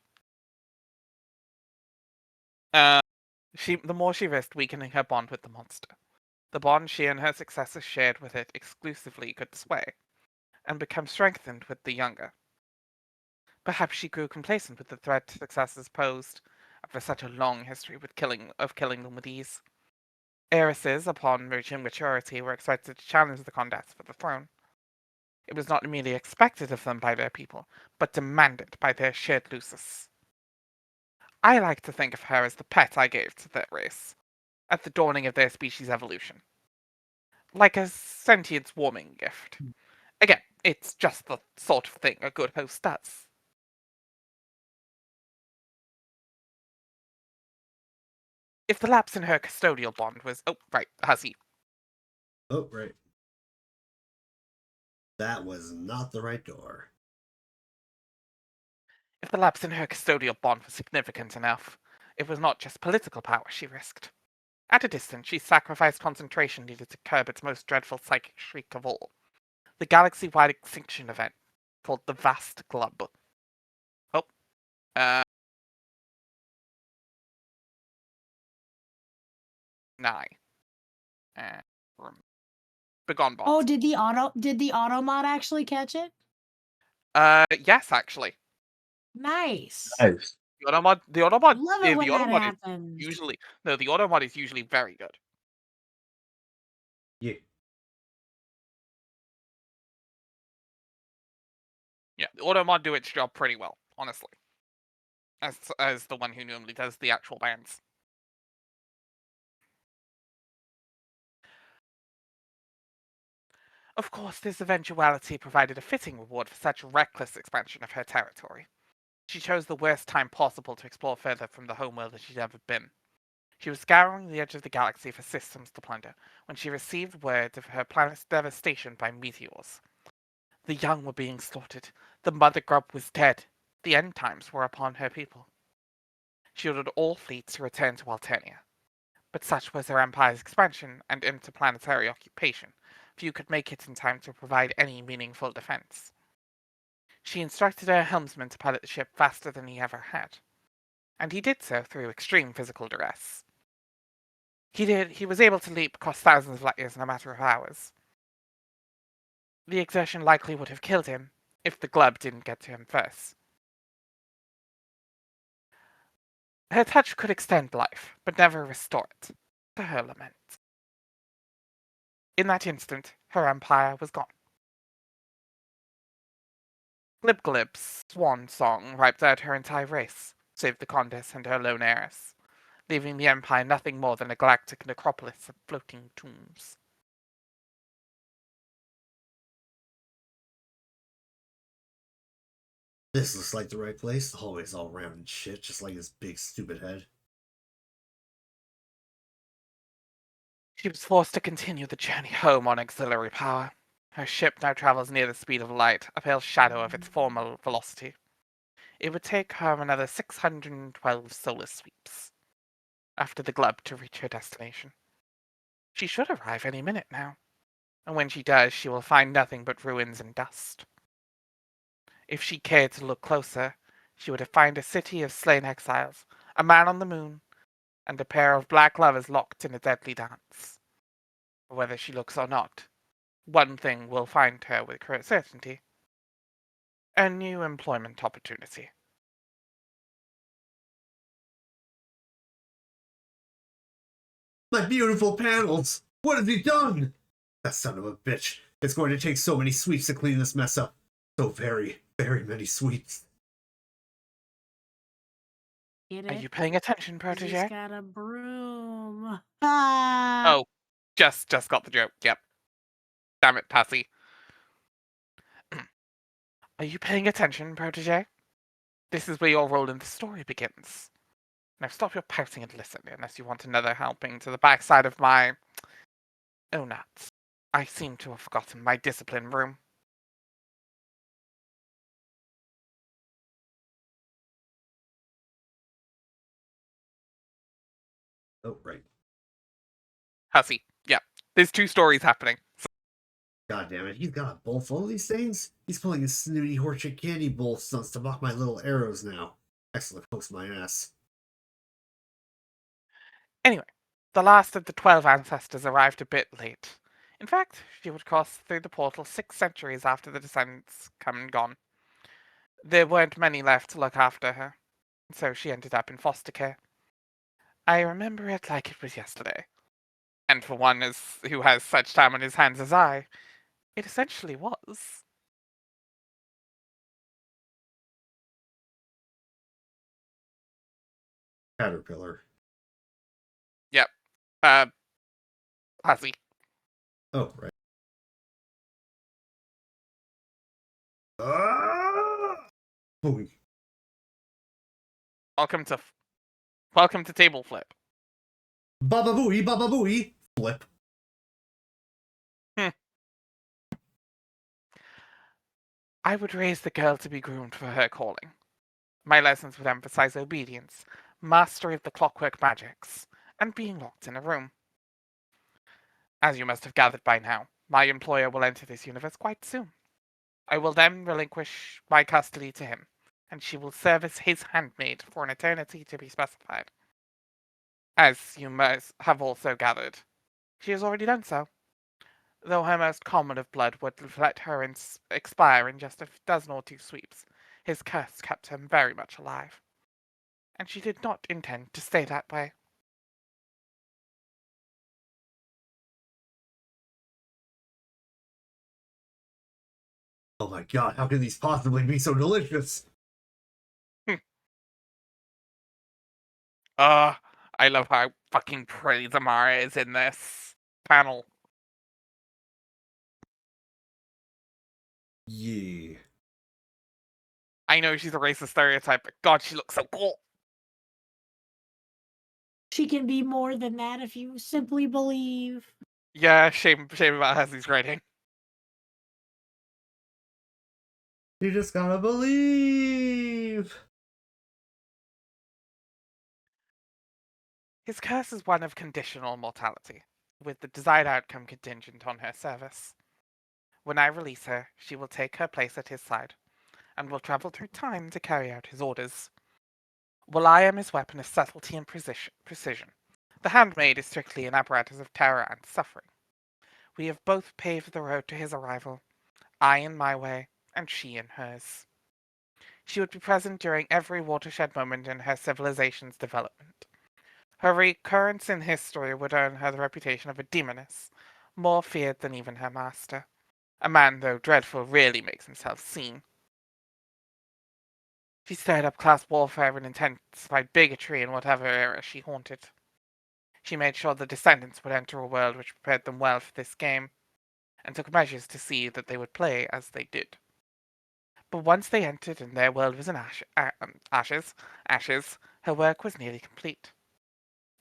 The more she risked weakening her bond with the monster, the bond she and her successors shared with it exclusively could sway, and become strengthened with the younger. Perhaps she grew complacent with the threat successors posed, after such a long history of killing them with ease. Heiresses, upon reaching maturity, were expected to challenge the Condés for the throne. It was not merely expected of them by their people, but demanded by their shared lusus. I like to think of her as the pet I gave to their race, at the dawning of their species' evolution. Like a sentience warming gift. Again, it's just the sort of thing a good host does. If the lapse in her custodial bond was... Oh, right, Hussy. Oh, right. That was not the right door. If the lapse in her custodial bond was significant enough, it was not just political power she risked. At a distance, she sacrificed concentration needed to curb its most dreadful psychic shriek of all. The galaxy-wide extinction event, called the Vast Glub. Oh. Nigh. Begone bot. Oh, did the automod actually catch it? Yes, actually. Nice. Nice. The Automod Love it when that happens. the Automod is usually very good. Yeah. Yeah, the Automod do its job pretty well, honestly. As the one who normally does the actual bands. Of course, this eventuality provided a fitting reward for such reckless expansion of her territory. She chose the worst time possible to explore further from the homeworld that she'd ever been. She was scouring the edge of the galaxy for systems to plunder when she received word of her planet's devastation by meteors. The young were being slaughtered. The mother grub was dead. The end times were upon her people. She ordered all fleets to return to Alternia. But such was her empire's expansion and interplanetary occupation, few could make it in time to provide any meaningful defense. She instructed her helmsman to pilot the ship faster than he ever had, and he did so through extreme physical duress. He was able to leap across thousands of light years in a matter of hours. The exertion likely would have killed him if the glub didn't get to him first. Her touch could extend life, but never restore it, to her lament. In that instant, her empire was gone. Glibglib's swan song wiped out her entire race, save the Condess and her lone heiress, leaving the empire nothing more than a galactic necropolis of floating tombs. This looks like the right place. The hallway's all round and shit, just like his big stupid head. She was forced to continue the journey home on auxiliary power. Her ship now travels near the speed of light, a pale shadow of its former velocity. It would take her another 612 solar sweeps after the glub to reach her destination. She should arrive any minute now, and when she does, she will find nothing but ruins and dust. If she cared to look closer, she would find a city of slain exiles, a man on the moon, and a pair of black lovers locked in a deadly dance. Whether she looks or not, one thing will find her with certainty: a new employment opportunity. My beautiful panels! What have you done? That son of a bitch. It's going to take so many sweeps to clean this mess up. So very, very many sweeps. Get Are it? you paying attention, He's protege? got a broom. Ah. Oh, just got the joke. Yep. Damn it, Passy. Are you paying attention, protege? This is where your role in the story begins. Now stop your pouting and listen, unless you want another helping to the backside of my... Oh, nuts. I seem to have forgotten my discipline room. Oh, right. Hussy. Yep. There's two stories happening. God damn it, he's got a bowl full of these things? He's pulling his snooty Horchard candy bowl stunts to mock my little arrows now. Excellent host, my ass. Anyway, the last of the 12 ancestors arrived a bit late. In fact, she would cross through the portal 6 centuries after the descendants come and gone. There weren't many left to look after her, so she ended up in foster care. I remember it like it was yesterday. And for one who has such time on his hands as I, it essentially was. Caterpillar. Yep. Hussy. Oh, right. Ah! Boom. Welcome to Table Flip. Baba booey, flip. I would raise the girl to be groomed for her calling. My lessons would emphasize obedience, mastery of the clockwork magics, and being locked in a room. As you must have gathered by now, my employer will enter this universe quite soon. I will then relinquish my custody to him, and she will serve as his handmaid for an eternity to be specified. As you must have also gathered, she has already done so. Though her most common of blood would let her expire in just a dozen or two sweeps, his curse kept him very much alive. And she did not intend to stay that way. Oh my god, how can these possibly be so delicious? I love how fucking pretty Zamara is in this panel. Yeah. I know she's a racist stereotype, but god, she looks so cool. She can be more than that if you simply believe. Yeah, shame about Hasley's writing. You just gotta believe. His curse is one of conditional mortality, with the desired outcome contingent on her service. When I release her, she will take her place at his side, and will travel through time to carry out his orders. While I am his weapon of subtlety and precision, the handmaid is strictly an apparatus of terror and suffering. We have both paved the road to his arrival, I in my way, and she in hers. She would be present during every watershed moment in her civilization's development. Her recurrence in history would earn her the reputation of a demoness, more feared than even her master. A man, though dreadful, rarely makes himself seen. She stirred up class warfare and intensified bigotry in whatever era she haunted. She made sure the descendants would enter a world which prepared them well for this game, and took measures to see that they would play as they did. But once they entered and their world was in ashes, her work was nearly complete.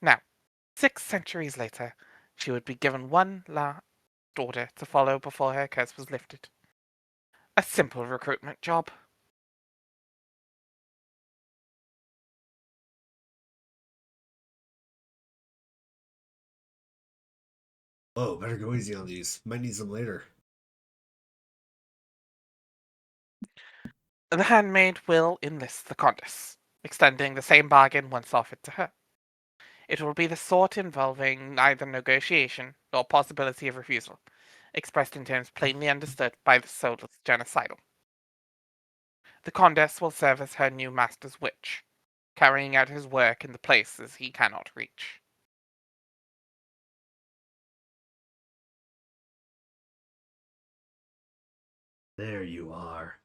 Now, 6 centuries later, she would be given one last order to follow before her curse was lifted. A simple recruitment job. Oh, better go easy on these. Might need them later. The handmaid will enlist the Condess, extending the same bargain once offered to her. It will be the sort involving neither negotiation nor possibility of refusal, expressed in terms plainly understood by the soulless genocidal. The Condess will serve as her new master's witch, carrying out his work in the places he cannot reach. There you are.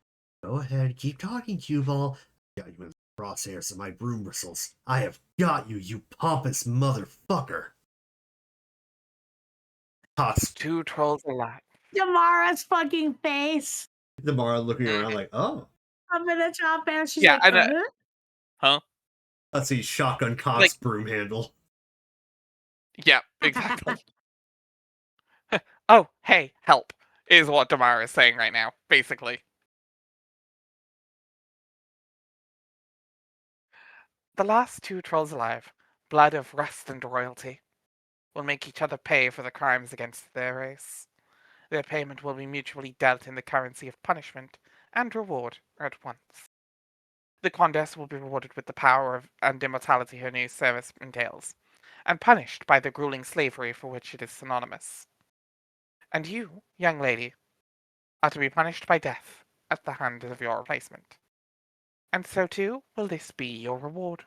Go ahead, keep talking, cue ball. Got you in the crosshairs of my broom bristles. I have got you, you pompous motherfucker. Tots. 2 trolls alive. Damara's fucking face. Damara looking around like, oh. I'm gonna chop ass. She's Yeah, like, I know. Huh? Let's see, shotgun cocks Like- broom handle. Yeah, exactly. Oh, hey, help, is what Damara is saying right now, basically. The last 2 trolls alive, blood of rust and royalty, will make each other pay for the crimes against their race. Their payment will be mutually dealt in the currency of punishment and reward at once. The Condess will be rewarded with the power and immortality her new service entails, and punished by the grueling slavery for which it is synonymous. And you, young lady, are to be punished by death at the hand of your replacement. And so too will this be your reward.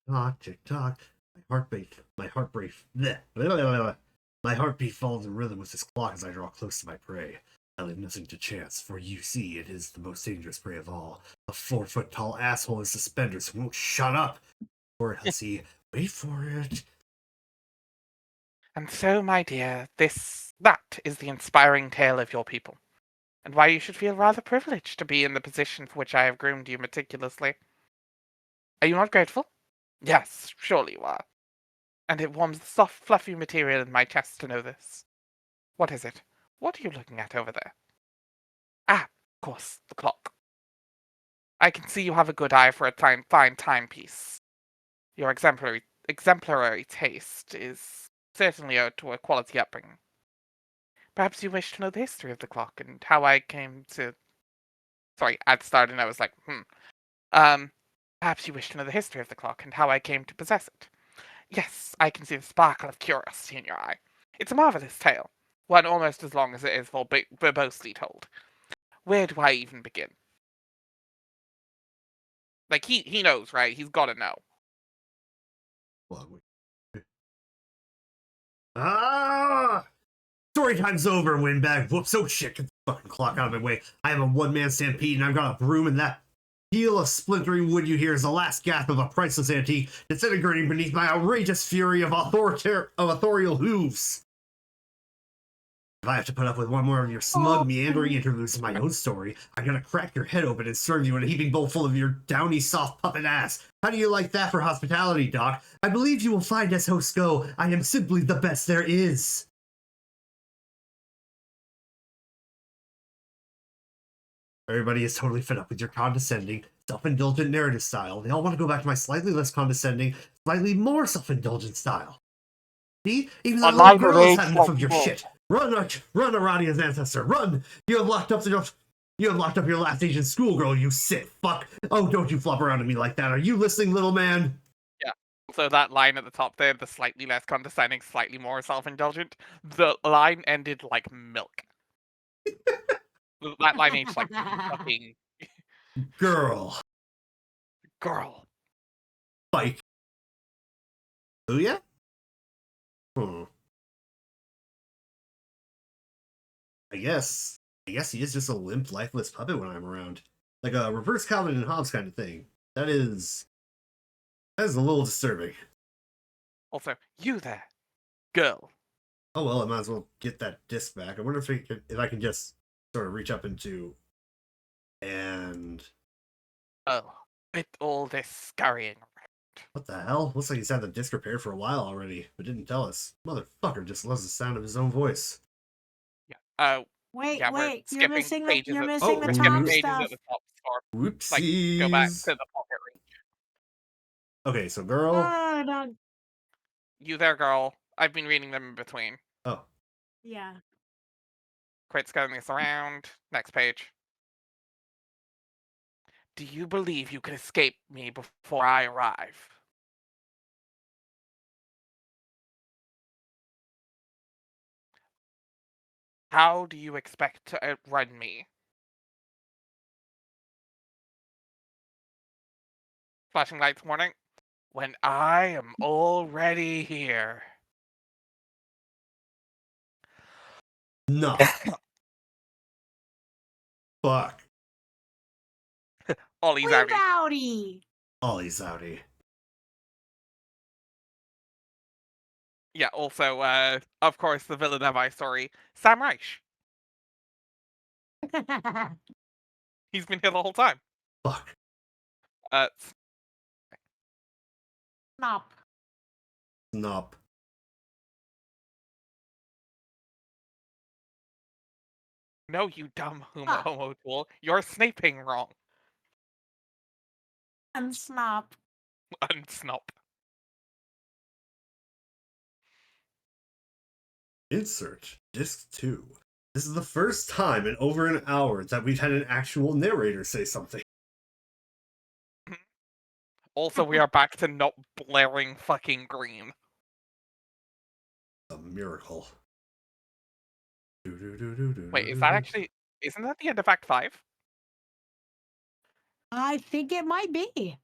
Talk, tick tock. My heartbeat falls in rhythm with this clock as I draw close to my prey. I leave nothing to chance, for you see, it is the most dangerous prey of all. A 4-foot-tall asshole in suspenders who won't shut up. Or hussy, wait for it. And so, my dear, that is the inspiring tale of your people, and why you should feel rather privileged to be in the position for which I have groomed you meticulously. Are you not grateful? Yes, surely you are. And it warms the soft, fluffy material in my chest to know this. What is it? What are you looking at over there? Ah, of course, the clock. I can see you have a good eye for a fine timepiece. Your exemplary taste is certainly owed to a quality upbringing. Perhaps you wish to know the history of the clock and how I came to... Sorry, at the start and I was like, Perhaps you wish to know the history of the clock and how I came to possess it. Yes, I can see the sparkle of curiosity in your eye. It's a marvelous tale, one almost as long as it is verbosely told. Where do I even begin? Like, he knows, right? He's gotta know. Ah! Story time's over, windbag. Whoops, oh shit, get the fucking clock out of my way. I have a one-man stampede and I've got a broom, and that peal of splintering wood you hear is the last gasp of a priceless antique disintegrating beneath my outrageous fury of authorial hooves. If I have to put up with one more of your smug, meandering interludes in my own story, I'm gonna crack your head open and serve you in a heaping bowl full of your downy, soft puppet ass. How do you like that for hospitality, Doc? I believe you will find as hosts go, I am simply the best there is. Everybody is totally fed up with your condescending, self-indulgent narrative style. They all want to go back to my slightly less condescending, slightly more self-indulgent style. See? Even the little girl has had enough of your shit. Run, Arania's ancestor, run! You have locked up your last Asian schoolgirl, you sick fuck. Oh, don't you flop around at me like that. Are you listening, little man? Yeah. So that line at the top there, the slightly less condescending, slightly more self-indulgent, the line ended like milk. That line aged like fucking Girl. girl. Spike. Oh, yeah? I guess he is just a limp, lifeless puppet when I'm around. Like a reverse Calvin and Hobbes kind of thing. That is a little disturbing. Also, you there, girl. Oh well, I might as well get that disc back. I wonder if I can just sort of reach up into and Oh, with all this scurrying around. what the hell? Looks like he's had the disc repaired for a while already, but didn't tell us. Motherfucker just loves the sound of his own voice. Yeah. Wait, yeah, we're you're skipping missing pages you're at- missing Oh, the we're skipping top pages stuff. at the top. Or, Whoopsies. go back to the pocket reach. Okay, so girl. Oh, no. You there, girl. I've been reading them in between. Oh, Yeah. Quit scouting this around. Next page. Do you believe you can escape me before I arrive? How do you expect to outrun me? Flashing lights warning. When I am already here. no. Fuck. Ollie's Leave outie. outie. Ollie's outie. Yeah, also, of course, the villain of my story, Sam Reich. He's been here the whole time. Fuck. Snop. Snop. No, you dumb homo tool. You're snaping wrong. And snop. Unsnop. Insert disc 2. This is the first time in over an hour that we've had an actual narrator say something. Also, we are back to not blaring fucking green. A miracle. Wait, is that actually... Isn't that the end of Act 5? I think it might be.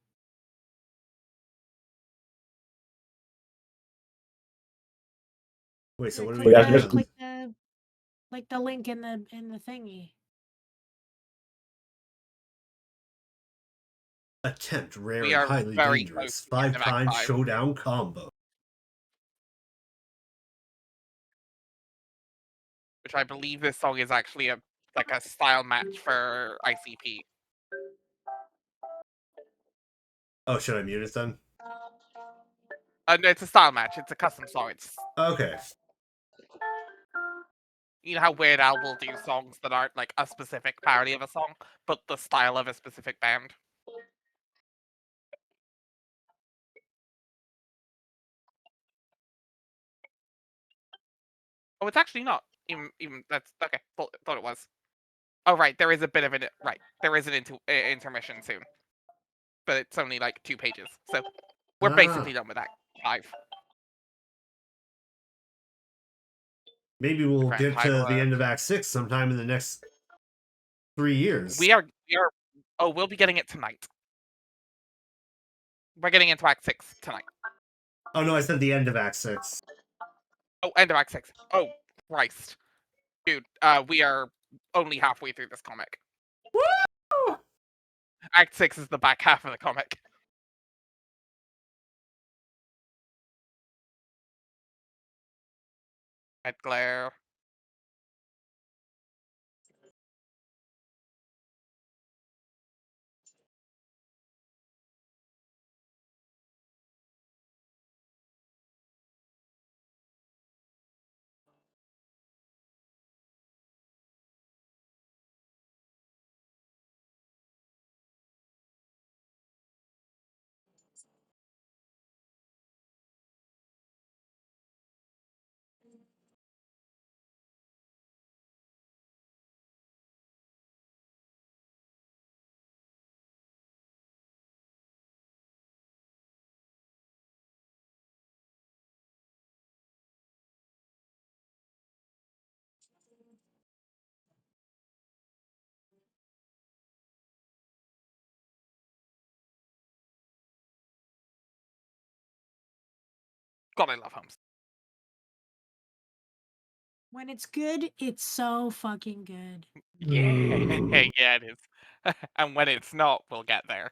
Wait, so what are Click we guys the- missed- click the link in the thingy. Attempt rare We and are highly very dangerous. close to the end of Act 5-time 5. showdown combo. Which I believe this song is actually a style match for ICP. Oh, should I mute it then? No, it's a style match. It's a custom song. It's Okay. You know how Weird Al will do songs that aren't like a specific parody of a song, but the style of a specific band. Oh, it's actually not. Even that's okay. Thought it was. Oh right, there is a bit of an There is an intermission soon, but it's only like 2 pages, so we're basically done with Act 5. Maybe we'll Grand get to title, the end of Act 6 sometime in the next 3 years. We are. Oh, we'll be getting it tonight. We're getting into Act 6 tonight. Oh no, I said the end of Act 6. Oh, end of Act 6. Oh, Christ. Dude, we are only halfway through this comic. Woo! Act 6 is the back half of the comic. Red glare. God, I love Holmes. When it's good, it's so fucking good. Yeah, yeah, it is. And when it's not, we'll get there.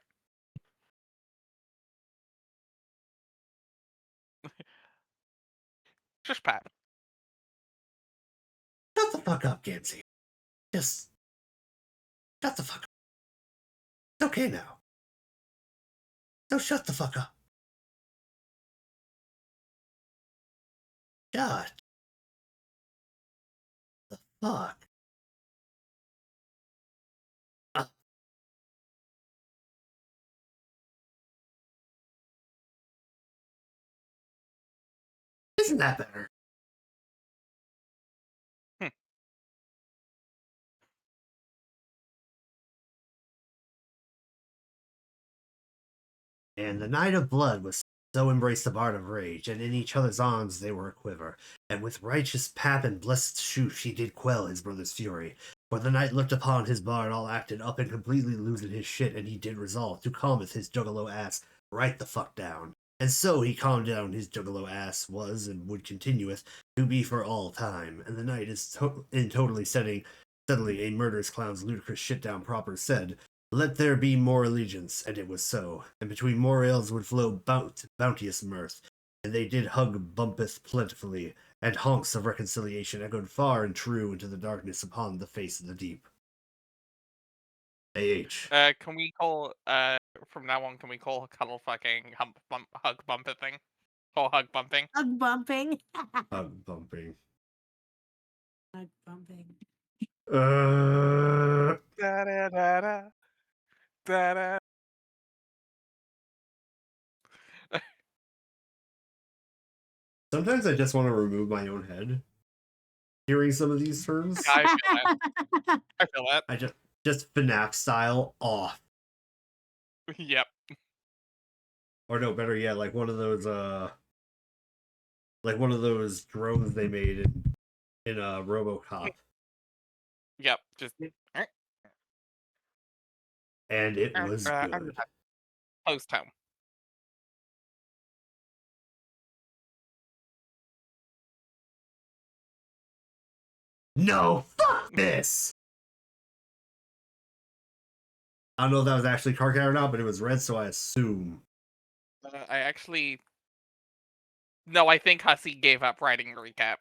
Just Pat. Shut the fuck up, Gansey. Just shut the fuck up. It's okay now. So shut the fuck up. God. The fuck. Up. Isn't that better? And the Knight of Blood was so embraced the Bard of Rage, and in each other's arms they were a quiver. And with righteous pap and blessed shoot she did quell his brother's fury. For the knight looked upon his bard all acted up and completely losing his shit, and he did resolve to calmeth his juggalo ass right the fuck down. And so he calmed down his juggalo ass, was and would continueth to be for all time. And the knight is totally setting suddenly a murderous clown's ludicrous shit down proper said, let there be more allegiance, and it was so. And between more ales would flow bounteous mirth, and they did hug bumpeth plentifully, and honks of reconciliation echoed far and true into the darkness upon the face of the deep. A.H. Can we call, from now on, can we call cuddle fucking hug bumper thing? Or hug bumping? Hug bumping. Hug bumping. Hug bumping. Da-da-da-da. Da-da. Sometimes I just want to remove my own head hearing some of these terms. I feel that. I feel that. I just FNAF style off. Yep. Or no, better yet, like one of those drones they made in RoboCop. Yep. Just And it was good. post home. No, fuck this! I don't know if that was actually car or not, but it was red, so I assume. I actually... No, I think Hussey gave up writing a recap.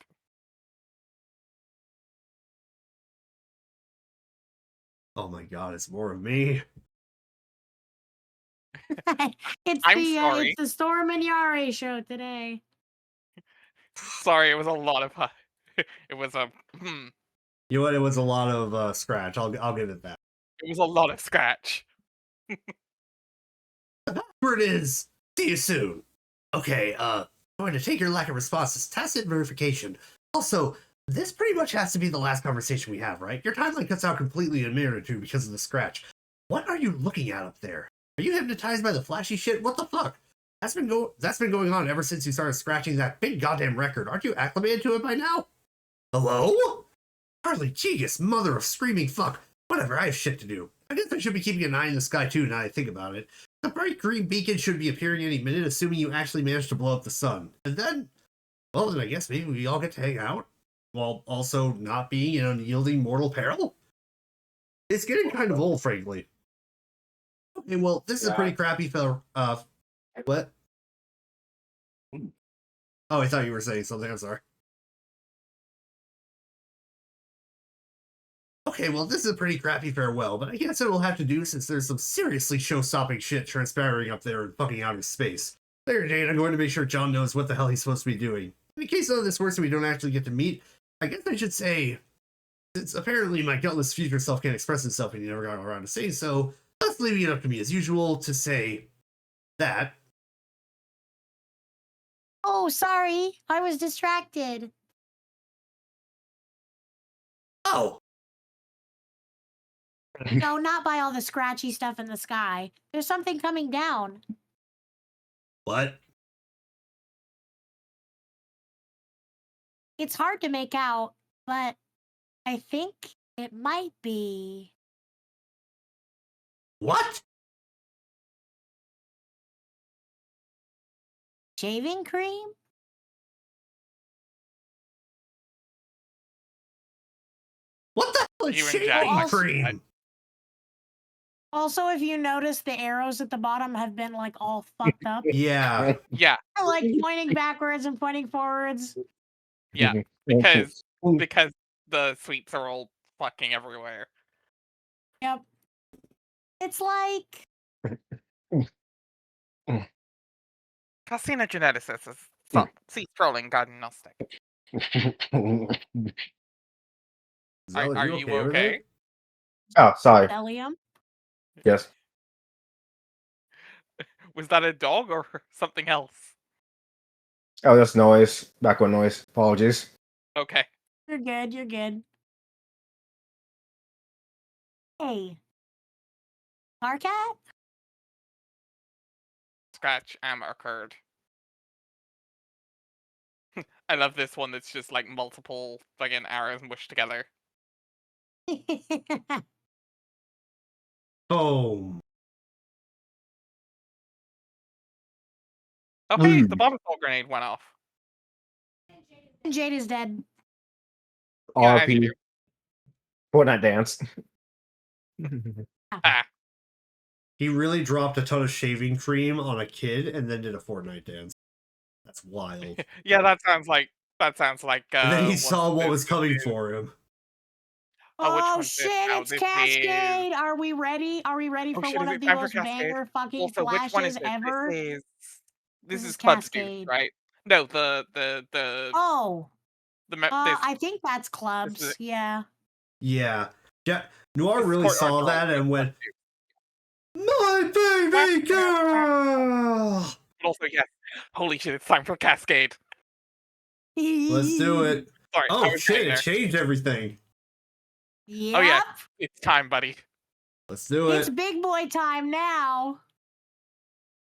Oh my god, it's more of me. It's I'm the sorry. it's the Storm and Yare show today. Sorry, it was a lot of... It was a... You know what? It was a lot of scratch. I'll give it that. It was a lot of scratch. The password is see you soon. Okay, I'm going to take your lack of response as tacit verification. Also, this pretty much has to be the last conversation we have, right? Your timeline cuts out completely in a minute or two because of the scratch. What are you looking at up there? Are you hypnotized by the flashy shit? What the fuck? That's been going on ever since you started scratching that big goddamn record. Aren't you acclimated to it by now? Hello? Harley Cheegus, mother of screaming fuck. Whatever, I have shit to do. I guess I should be keeping an eye in the sky too now I think about it. The bright green beacon should be appearing any minute, assuming you actually managed to blow up the sun. And then, well, then I guess maybe we all get to hang out, while also not being in unyielding mortal peril? It's getting kind of old, frankly. Okay, well, this is a pretty crappy what? Oh, I thought you were saying something, I'm sorry. Okay, well, this is a pretty crappy farewell, but I guess it will have to do since there's some seriously show-stopping shit transpiring up there in fucking outer space. Later, Jane, I'm going to make sure John knows what the hell he's supposed to be doing. In case none of this works and we don't actually get to meet, I guess I should say, since apparently my gutless future self can't express himself and he never got around to saying so, that's leaving it up to me as usual to say that. Oh, sorry. I was distracted. Oh! No, not by all the scratchy stuff in the sky. There's something coming down. What? It's hard to make out, but I think it might be... What? shaving cream? What the hell is You and shaving Jack like cream? Also, if you notice, the arrows at the bottom have been like all fucked up. Yeah. Yeah, Like pointing backwards and pointing forwards. yeah. Because the sweets are all fucking everywhere. Yep. It's like Carcinogeneticist is some sea-scrolling diagnostic. Zella, Are you you okay over okay? there? Oh, sorry. Bellium. Yes. Was that a dog or something else? Oh, that's noise. Background noise. Apologies. Okay. You're good. You're good. Hey, Arcat. Scratch occurred. I love this one that's just like multiple fucking arrows mushed together. Boom. Oh hey, the Molotov grenade went off. Jade is dead. Yeah, as you RP. do. Fortnite dance. Ah, He really dropped a ton of shaving cream on a kid and then did a Fortnite dance. That's wild. yeah, that sounds like And then he what's saw what this was gonna coming be? for him. Oh, which Oh one's shit! this now? It's This Cascade. Are we ready? Are we ready Oh for shit, one is of it the time for most Cascade? banger fucking Also, which one is flashes it? ever? This This is is Club's dude, Cascade. right? No, the Oh, this I think that's this clubs. is Yeah. Yeah. Yeah. Noir this is really Courtyard saw Girl, that so and Club's went, dude. "My baby girl!" But also, yes, holy shit, it's time for Cascade. Let's do it. Sorry, I Oh was shit, getting it there. changed everything. Yep. Oh yeah, it's time, buddy. Let's do It's it. big boy time now.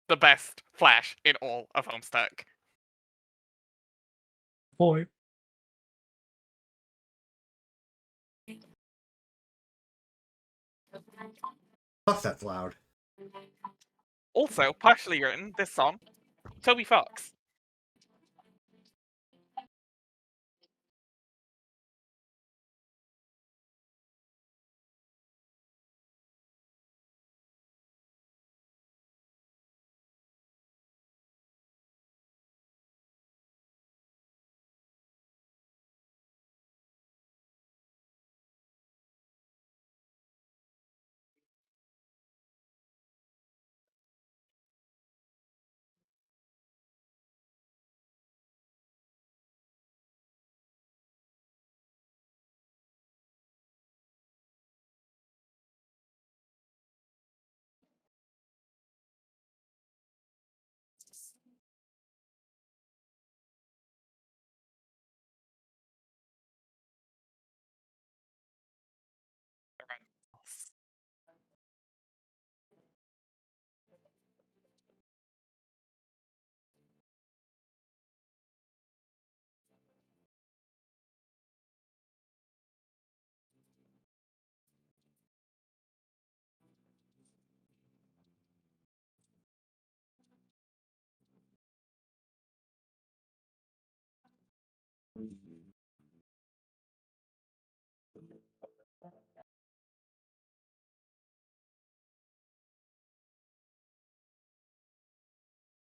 The best Flash in all of Homestuck. Boy. Fuck, that's loud. Also, partially written, this song, Toby Fox.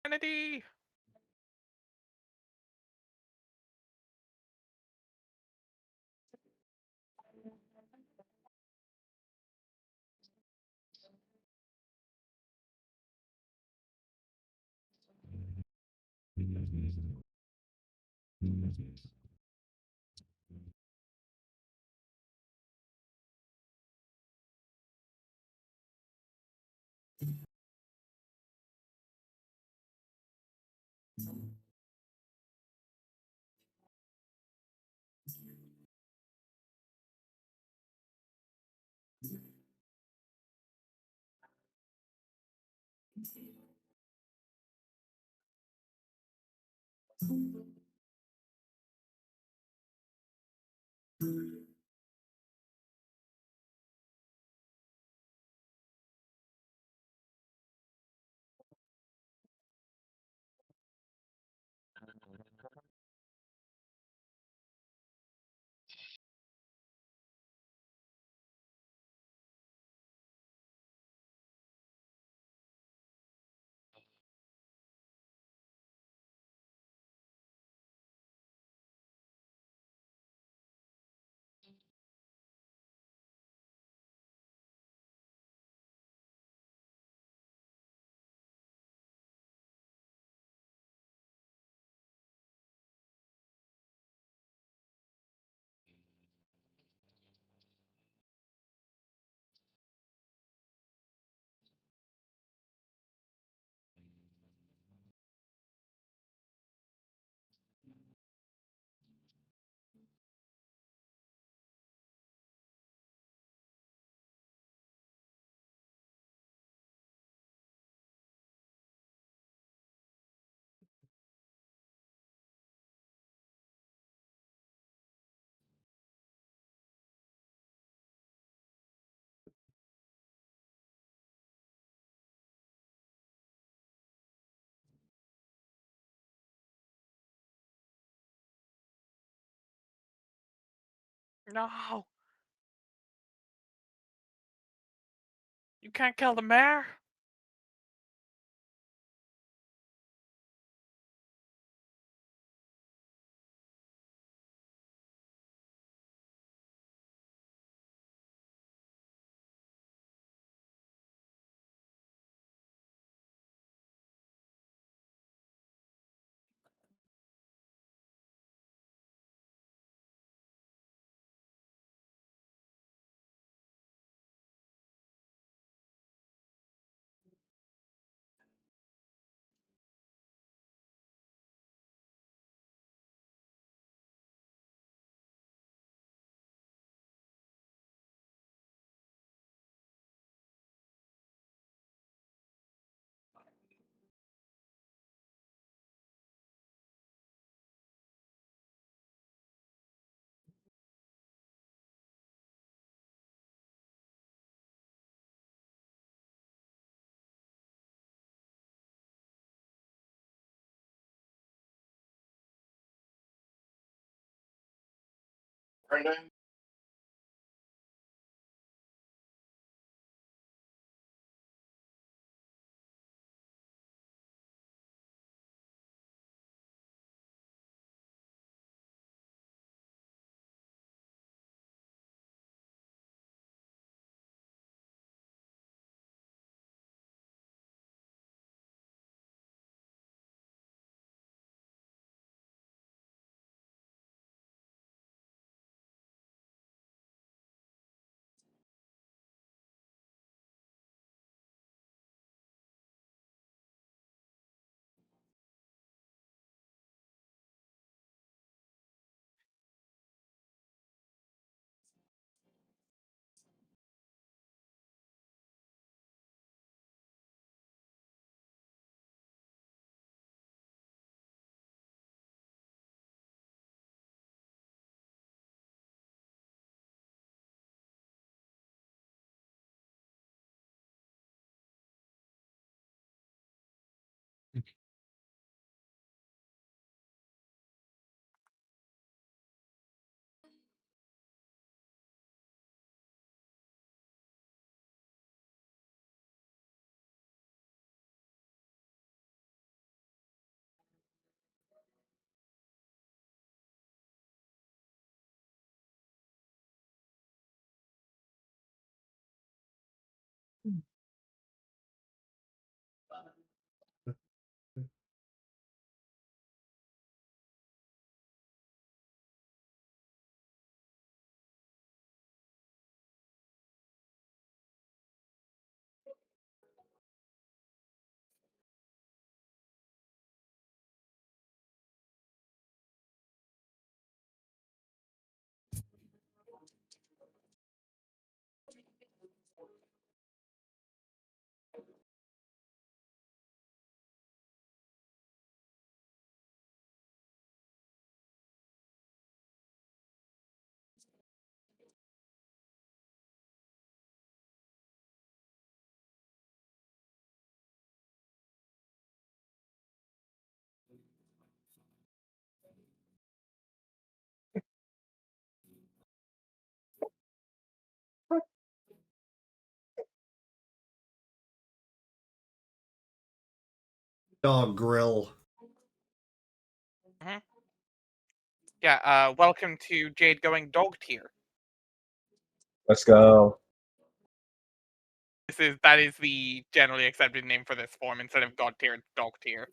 Kennedy! No. You can't kill the mayor. Dog grill. Yeah, welcome to Jade going dog tier. Let's go. That is the generally accepted name for this form. Instead of god tier, it's dog tier.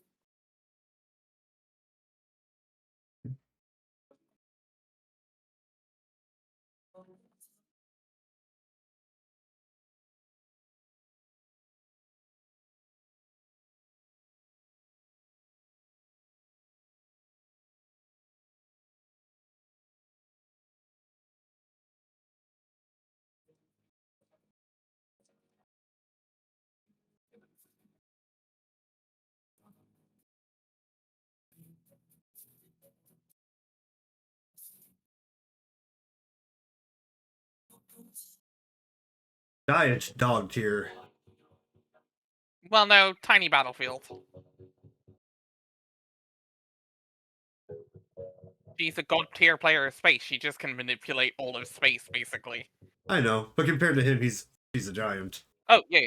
Diet dog tier. Well, no, tiny battlefield. she's a god tier player of space. She just can manipulate all of space, basically. I know, but compared to him, she's a giant. Oh, yeah.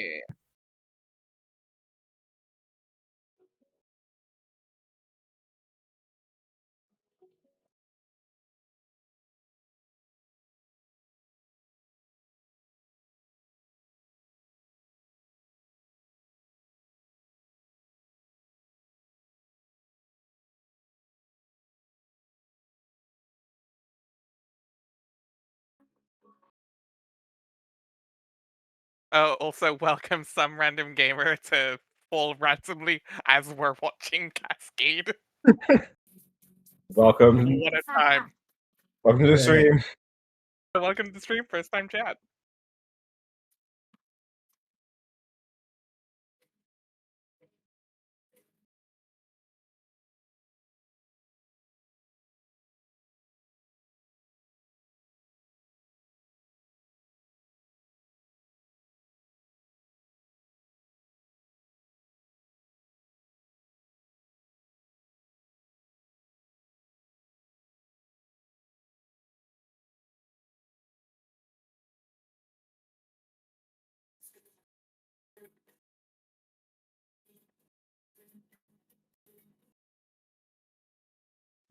Oh, also welcome some random gamer to fall randomly as we're watching Cascade. Welcome. What a time. Welcome to the stream. Welcome to the stream, first time chat.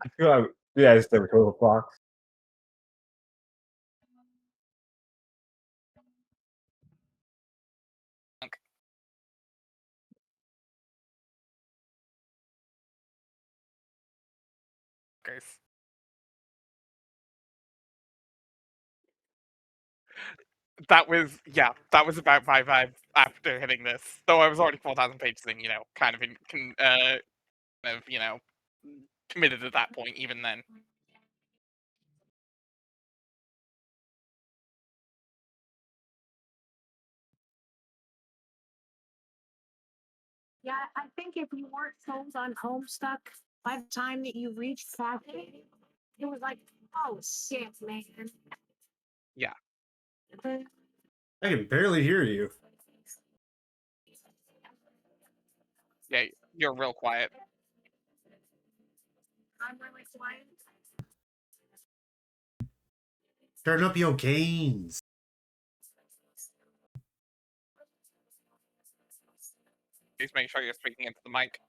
I feel like, yeah, it's the total box. Guys. That was about my vibe after hitting this. Though I was already 4,000 pages in, kind of committed at that point, even then. Yeah, I think if you weren't sold on Homestuck by the time that you reached Cascade, it was like, oh shit, man. Yeah. I can barely hear you. Yeah, you're real quiet. I'm really quiet. Turn up your gains. Please make sure you're speaking into the mic.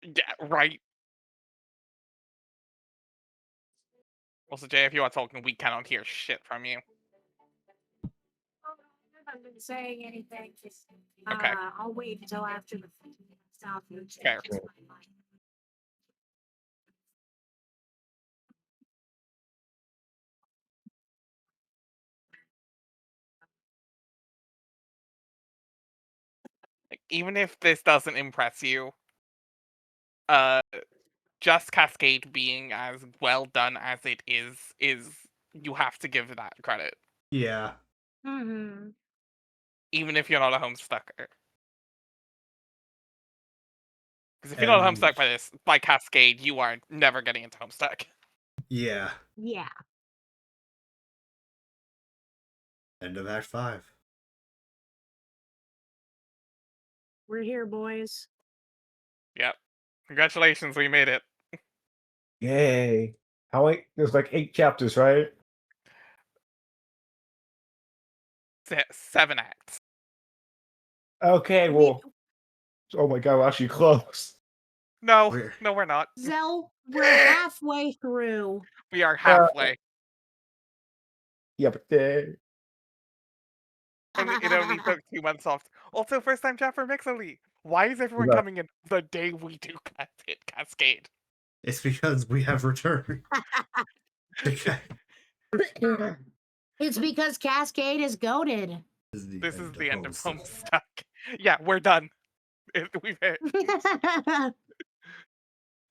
Yeah, right. Also, Jay, if you are talking, we cannot hear shit from you. I haven't been saying anything. Okay. I'll wait until after the South. Fair. Like, even if this doesn't impress you, just Cascade being as well done as it is you have to give that credit. Yeah. Mm-hmm. Even if you're not a Homestucker. Because if you're not Homestuck by Cascade, you are never getting into Homestuck. Yeah. Yeah. End of Act 5. We're here, boys. Yep. Congratulations, we made it. Yay. How many? There's like 8 chapters, right? 7 acts. Okay, well. Oh my god, we're actually close. No, We're- no, we're not. Zell, we're halfway through. We are halfway. Yeah, but And it only took 2 months off. Also, first time chat for Mixily. Why is everyone Right. coming in the day we do hit Cascade? It's because we have returned. Okay. It's because Cascade is goaded. This is the end of Homestuck. Homestuck. Yeah, we're done. We've hit.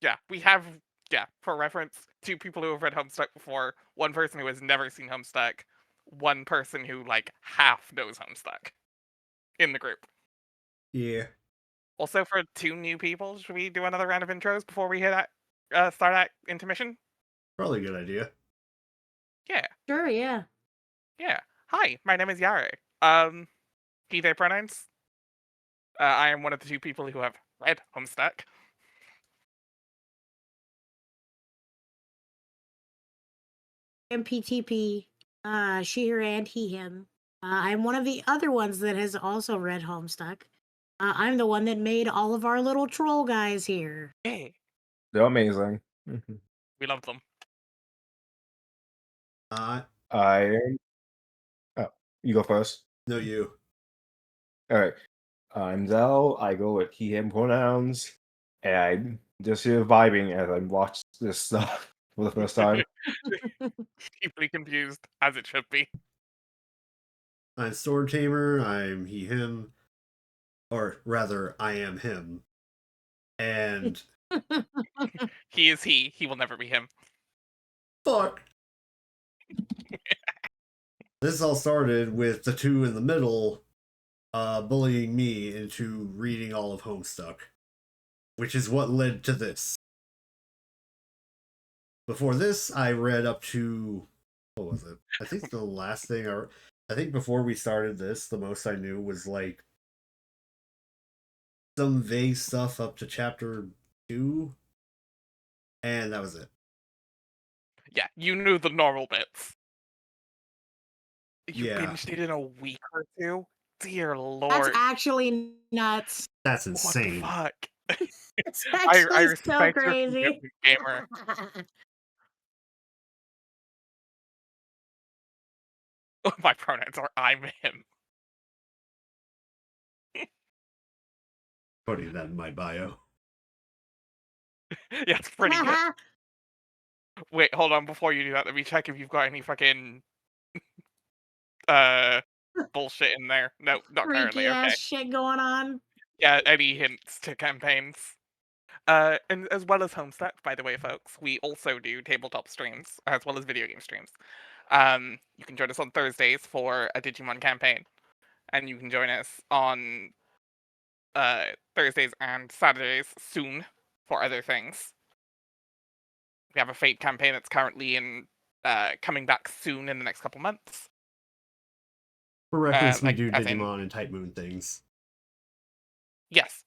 Yeah, we have. Yeah, for reference, 2 people who have read Homestuck before, 1 person who has never seen Homestuck, 1 person who like half knows Homestuck in the group. Yeah. Also, for 2 new people, should we do another round of intros before we hit start at intermission? Probably a good idea. Yeah. Sure, yeah. Yeah. Hi, my name is Yare. He, they pronouns. I am one of the 2 people who have read Homestuck. MPTP, she, her, and he, him. I'm one of the other ones that has also read Homestuck. I'm the one that made all of our little troll guys here. Hey, they're amazing. we love them. I am. Oh, you go first. No, you. All right. I'm Zell. I go with he, him pronouns, and I'm just here vibing as I watch this stuff for the first time. Deeply confused, as it should be. I'm Sword Tamer. I'm he, him. Or rather, I am him. And He is he. He will never be him. fuck. This all started with the 2 in the middle bullying me into reading all of Homestuck, which is what led to this. Before this, I read up to, what was it? I think the last thing I think before we started this, the most I knew was like some vague stuff up to chapter 2, and that was it. Yeah, you knew the normal bits. You Yeah. binged it in a week or 2? Dear lord. That's actually nuts. That's What the insane. fuck? It's I actually so respect your crazy. commitment, gamer. My pronouns are I'm him. Putting that in my bio. Yeah, it's pretty good. Wait, hold on, before you do that, let me check if you've got any fucking bullshit in there. No, not Freaky currently, ass okay. shit going on. Yeah, any hints to campaigns. And as well as Homestuck, by the way, folks, we also do tabletop streams, as well as video game streams. You can join us on Thursdays for a Digimon campaign, and you can join us on Thursdays and Saturdays soon for other things. We have a Fate campaign that's currently in coming back soon in the next couple months. For reference, we like, do as in- Digimon and Type Moon things. Yes.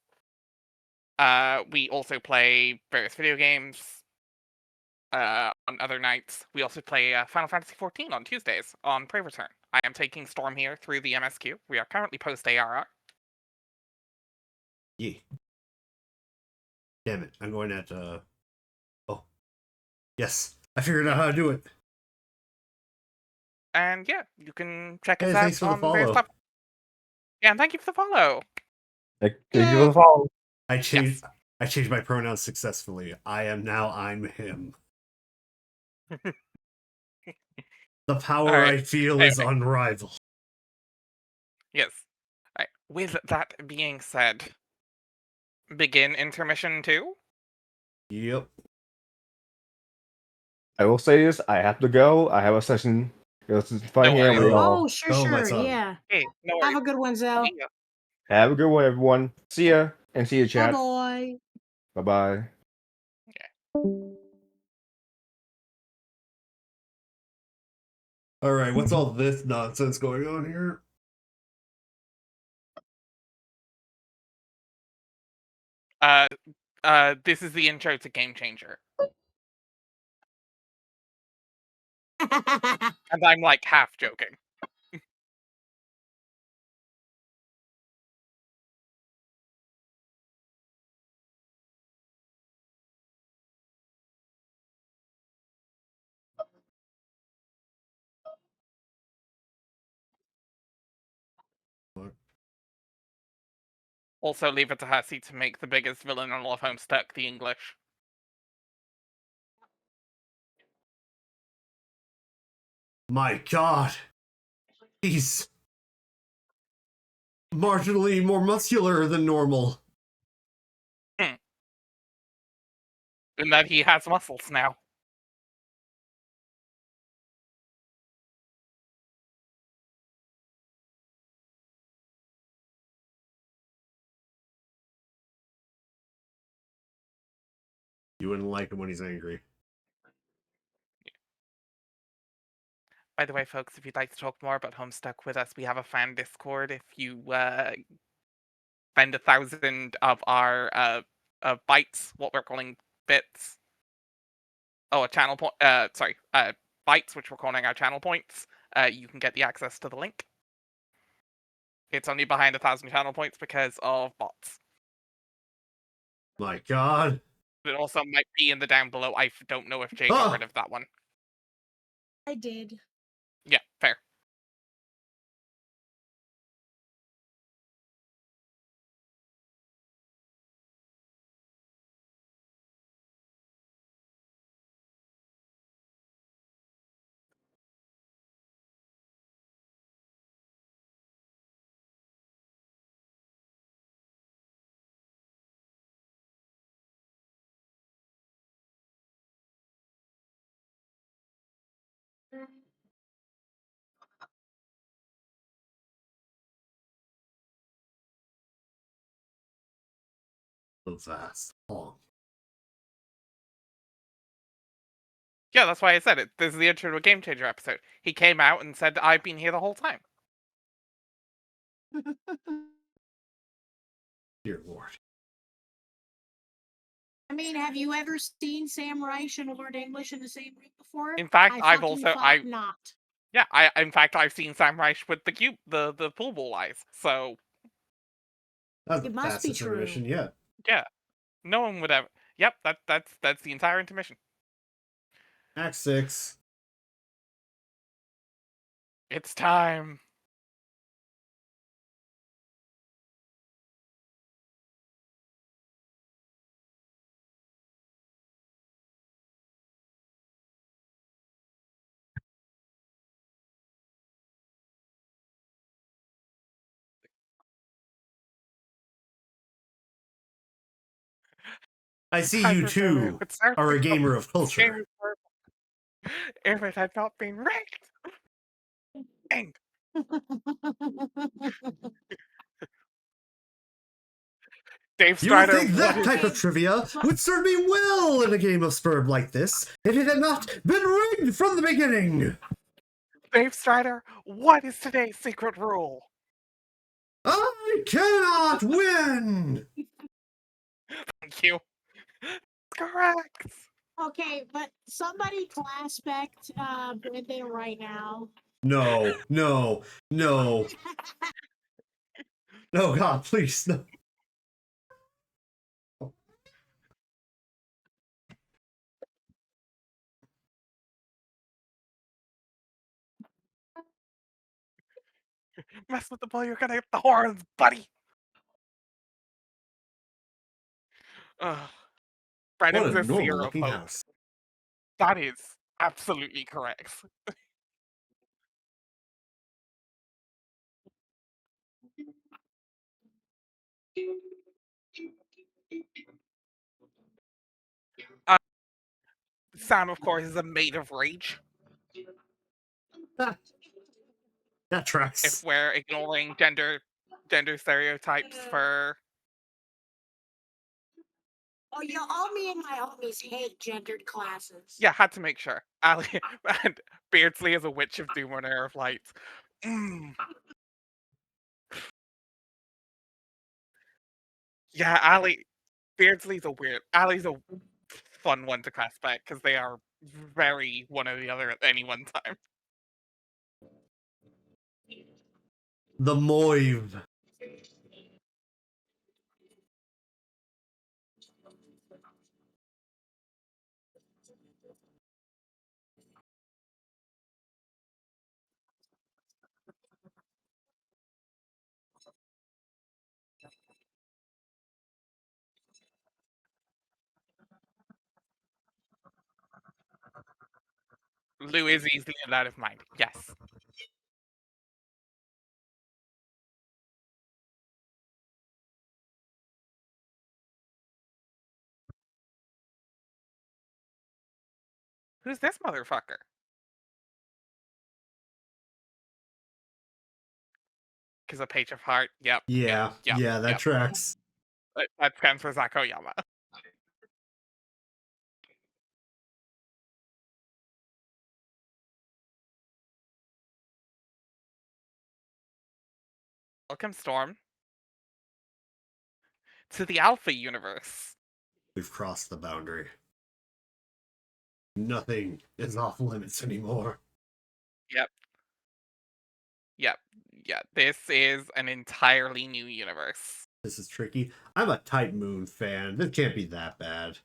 We also play various video games on other nights. We also play Final Fantasy XIV on Tuesdays on Prey Return. I am taking Storm here through the MSQ. We are currently post ARR. Yeah. Damn it. I'm going at oh. Yes. I figured out how to do it. And yeah, you can check Hey, us thanks out for the on various follow. platforms. Yeah, and thank you for the follow. Thank you for the follow. I changed my pronouns successfully. I'm him. The power Alright, I feel is anyway. unrivaled. Yes. Alright. With that being said, begin intermission 2? Yep. I will say this: I have to go. I have a session. It's fun No here. worries. We all Oh, sure, Oh, my sure. son. Yeah. Hey, no Have worries. a good one, Zell. See ya. have a good one, everyone. See ya, and see you, Bye chat. bye. Bye bye. Alright, what's all this nonsense going on here? This is the intro to Game Changer. And I'm like half joking. Also, leave it to Hussey to make the biggest villain in all of Homestuck the English. My God, he's marginally more muscular than normal. In that he has muscles now. You wouldn't like him when he's angry. By the way, folks, if you'd like to talk more about Homestuck with us, we have a fan Discord. If you spend 1,000 of our bytes, what we're calling bits. Oh, a channel point. Sorry, bytes, which we're calling our channel points. You can get the access to the link. It's only behind 1,000 channel points because of bots. My God. It also might be in the down below. I don't know if Jay got rid of that one. I did. Yeah, fair. So fast. Long. Yeah, that's why I said it. This is the intro to a Game Changer episode. He came out and said, I've been here the whole time. Dear Lord. I mean, have you ever seen Sam Reich and Lord English in the same room before? In fact, I've fucking also thought not. Yeah, in fact I've seen Sam Reich with the cube the pool ball eyes. So That's It the must be fastest true. intermission yet. yeah. No one would ever. Yep, that's the entire intermission. Act 6. It's time. I see I you prefer it too with Sarah are a Paulson. gamer of culture. Game is purple. If it had not been rigged. Dang. Dave You would Strider, think what that is type of trivia would serve me well in a game of Spurb like this if it had not been rigged from the beginning. Dave Strider, what is today's secret rule? I cannot win! Thank you. Correct. Okay, but somebody class spect Brendan right now. No, no, no. No, God, please, no. Mess with the bull, you're gonna get the horns, buddy. Ugh. What Brennan's a a seer normal of looking hope. house. That is absolutely correct. Sam, of course, is a maid of rage. That tracks. If we're ignoring gender stereotypes for Oh, you all me and my homies hate gendered classes. yeah, had to make sure. Ali and Beardsley is a witch of doom and air of lights. Yeah, Ali Beardsley's a weird. Ali's a fun one to class back because they are very one or the other at any one time. The Moive. thew is easily and out of mind. Yes. Who's this motherfucker? Because a page of heart. Yep. Yeah, Yep. yeah, that Yep. tracks. That stands for Zakoyama. Welcome, Storm, to the Alpha universe. We've crossed the boundary. Nothing is off limits anymore. Yep. Yep. Yeah. This is an entirely new universe. This is tricky. I'm a Type Moon fan. This can't be that bad.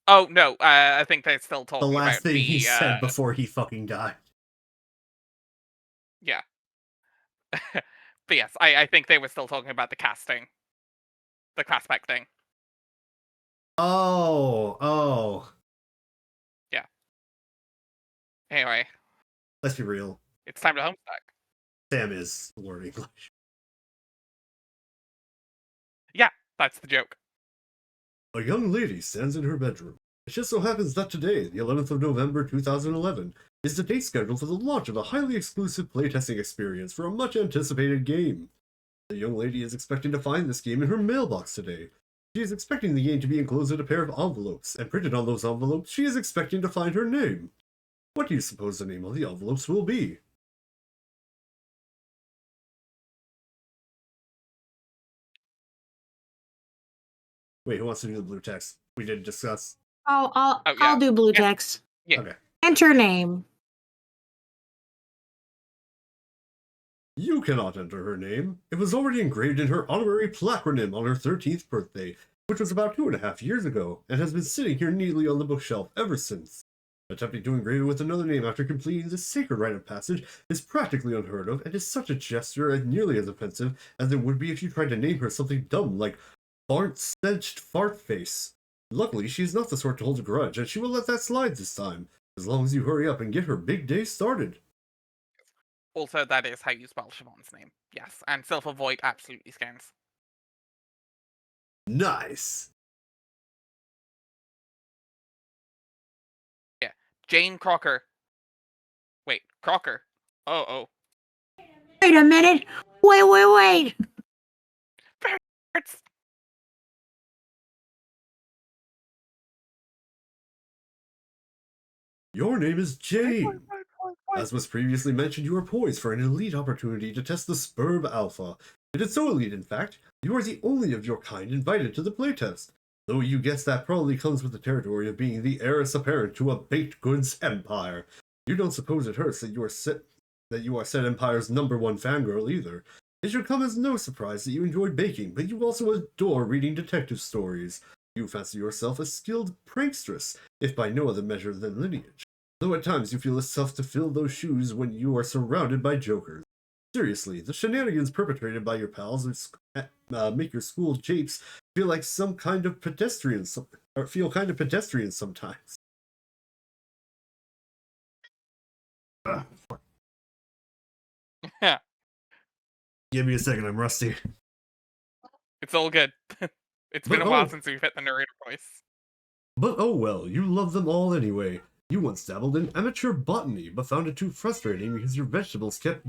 Oh no, I think they're still The talking last about thing the he said before he fucking died. yeah. But yes, I think they were still talking about the casting, the class spec thing. Oh. Anyway, Let's be real. it's time to homestuck. Sam is learning English. Yeah, that's the joke. A young lady stands in her bedroom. It just so happens that today, the 11th of November 2011, is the date scheduled for the launch of a highly exclusive playtesting experience for a much anticipated game. The young lady is expecting to find this game in her mailbox today. She is expecting the game to be enclosed in a pair of envelopes, and printed on those envelopes, she is expecting to find her name. What do you suppose the name of the envelopes will be? Wait, who wants to do the blue text? We did discuss. I'll do blue text. Yeah. Okay. Enter name. You cannot enter her name. It was already engraved in her honorary placronym on her 13th birthday, which was about 2.5 years ago, and has been sitting here neatly on the bookshelf ever since. Attempting to engrave it with another name after completing this sacred rite of passage is practically unheard of, and is such a gesture and nearly as offensive as it would be if you tried to name her something dumb like Fart-Stenched Fartface. Luckily, she is not the sort to hold a grudge, and she will let that slide this time, as long as you hurry up and get her big day started. Also, that is how you spell Siobhan's name. Yes, and self-avoid absolutely scans. Nice! Yeah, Jane Crocker. Wait, Crocker. Oh. Wait a minute. Wait. It's Your name is Jane. What? As was previously mentioned, you are poised for an elite opportunity to test the Spurb Alpha. It is so elite, in fact, you are the only of your kind invited to the playtest. Though you guess that probably comes with the territory of being the heiress apparent to a baked goods empire. You don't suppose it hurts that you are said empire's #1 fangirl either. It should come as no surprise that you enjoy baking, but you also adore reading detective stories. You fancy yourself a skilled prankstress, if by no other measure than lineage. Though at times you feel it's tough to fill those shoes when you are surrounded by jokers. Seriously, the shenanigans perpetrated by your pals make your school japes feel like some kind of pedestrian, or feel kind of pedestrian sometimes. Yeah, Give me a second, I'm rusty. it's all good. It's been But a while oh. since we've hit the narrator voice. But oh well, you love them all anyway. You once dabbled in amateur botany, but found it too frustrating because your vegetables kept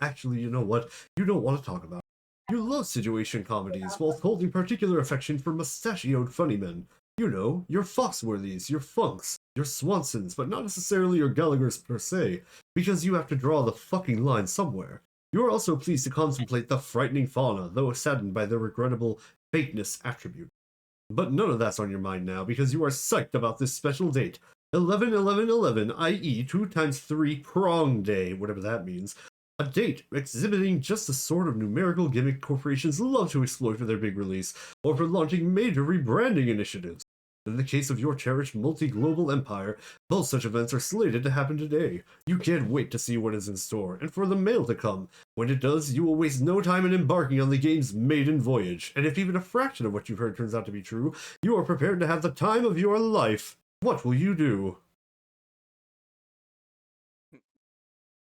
actually, you know what? You don't want to talk about it. You love situation comedies, while holding particular affection for mustachioed funny men. You know, your Foxworthys, your Funks, your Swansons, but not necessarily your Gallaghers per se, because you have to draw the fucking line somewhere. You are also pleased to contemplate the frightening fauna, though saddened by their regrettable fakeness attribute. But none of that's on your mind now, because you are psyched about this special date. 11/11/11, i.e. 2 times 3 prong day, whatever that means. A date exhibiting just the sort of numerical gimmick corporations love to exploit for their big release, or for launching major rebranding initiatives. In the case of your cherished multi-global empire, both such events are slated to happen today. You can't wait to see what is in store, and for the mail to come. When it does, you will waste no time in embarking on the game's maiden voyage, and if even a fraction of what you've heard turns out to be true, you are prepared to have the time of your life. What will you do?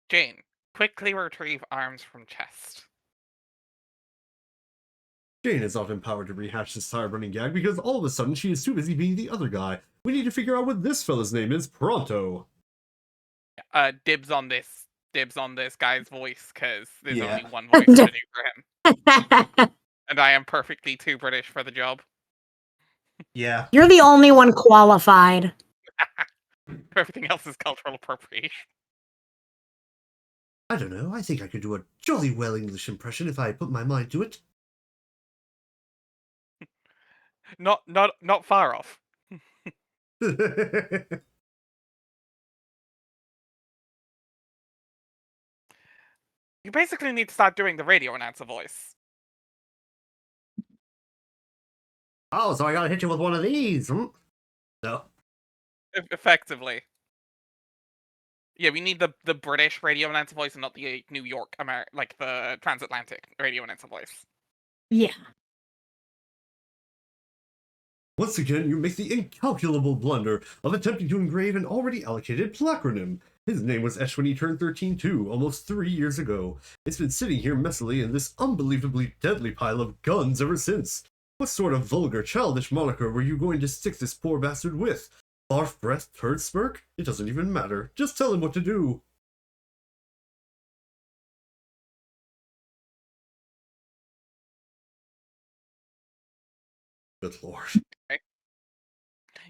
Jane, quickly retrieve arms from chest. Jane is not empowered to rehash this tire running gag because all of a sudden she is too busy being the other guy. We need to figure out what this fella's name is pronto. Dibs on this guy's voice, because there's Yeah. only one voice to do for him. And I am perfectly too British for the job. Yeah. You're the only one qualified. Everything else is cultural appropriation. I don't know, I think I could do a jolly well English impression if I put my mind to it. Not far off. You basically need to start doing the radio announcer voice. Oh, so I gotta hit you with one of these, hmm? No. Effectively. Yeah, we need the British radio announcer voice and not the New York, like the transatlantic radio announcer voice. Yeah. Once again, you make the incalculable blunder of attempting to engrave an already allocated placronym. His name was etched when he turned 13 too, almost 3 years ago. It's been sitting here messily in this unbelievably deadly pile of guns ever since. What sort of vulgar, childish moniker were you going to stick this poor bastard with? Barf breath, turd smirk? It doesn't even matter. Just tell him what to do. Good lord. Okay.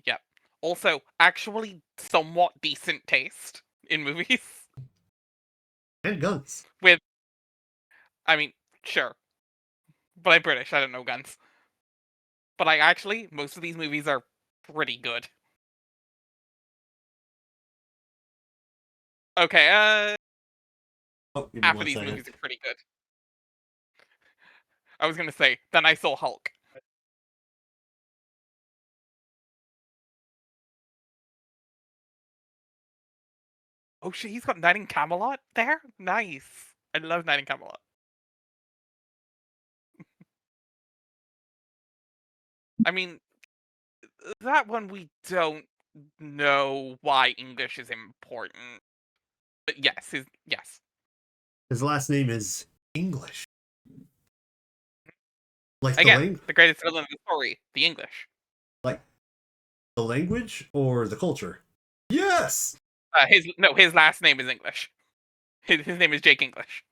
Yeah. Also, actually somewhat decent taste in movies. And guns. I mean, sure. But I'm British, I don't know guns. But most of these movies are pretty good. Okay, Oh, give me half one of these second. movies are pretty good. I was gonna say, then I saw Hulk. Oh shit, he's got Night in Camelot there? Nice. I love Night in Camelot. I mean, that one we don't know why English is important. But yes, yes. His last name is English. Like Again, the greatest villain of the story, the English. like the language or the culture? Yes! His last name is English. His name is Jake English.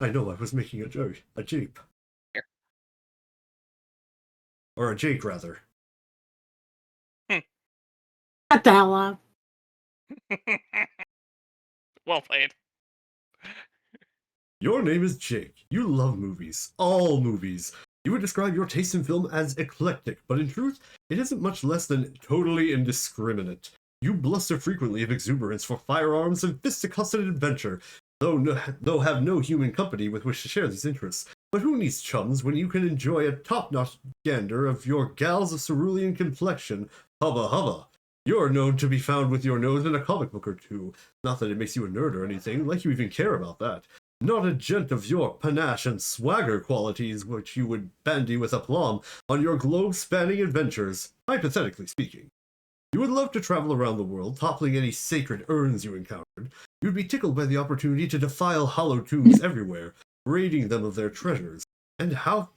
I know, I was making a joke. A Jeep. Here. Or a Jake, rather. Shut the hell up. Well played. Your name is Jake. You love movies. All movies. You would describe your taste in film as eclectic, but in truth, it isn't much less than totally indiscriminate. You bluster frequently of exuberance for firearms and fisticuffed adventure, though have no human company with which to share these interests. But who needs chums when you can enjoy a top-notch gander of your gals of cerulean complexion? Hubba hubba. You're known to be found with your nose in a comic book or two. Not that it makes you a nerd or anything, like you even care about that. Not a gent of your panache and swagger qualities which you would bandy with aplomb on your globe-spanning adventures, hypothetically speaking. You would love to travel around the world, toppling any sacred urns you encountered. You'd be tickled by the opportunity to defile hollow tombs everywhere, raiding them of their treasures, and how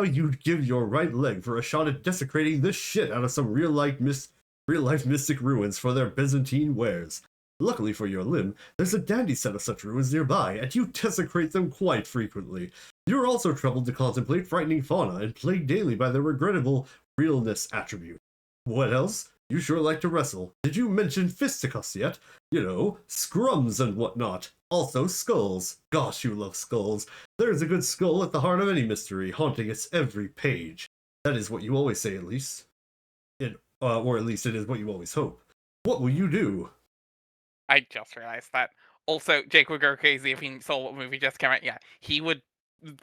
you'd give your right leg for a shot at desecrating the shit out of some real-life mystic ruins for their Byzantine wares. Luckily for your limb, there's a dandy set of such ruins nearby, and you desecrate them quite frequently. You're also troubled to contemplate frightening fauna and plagued daily by their regrettable realness attribute. What else? You sure like to wrestle. Did you mention fisticuffs yet? You know, scrums and whatnot. Also skulls. Gosh, you love skulls. There's a good skull at the heart of any mystery, haunting its every page. That is what you always say, at least. Or at least it is what you always hope. What will you do? I just realized that. Also, Jake would go crazy if he saw what movie just came out. Yeah, he would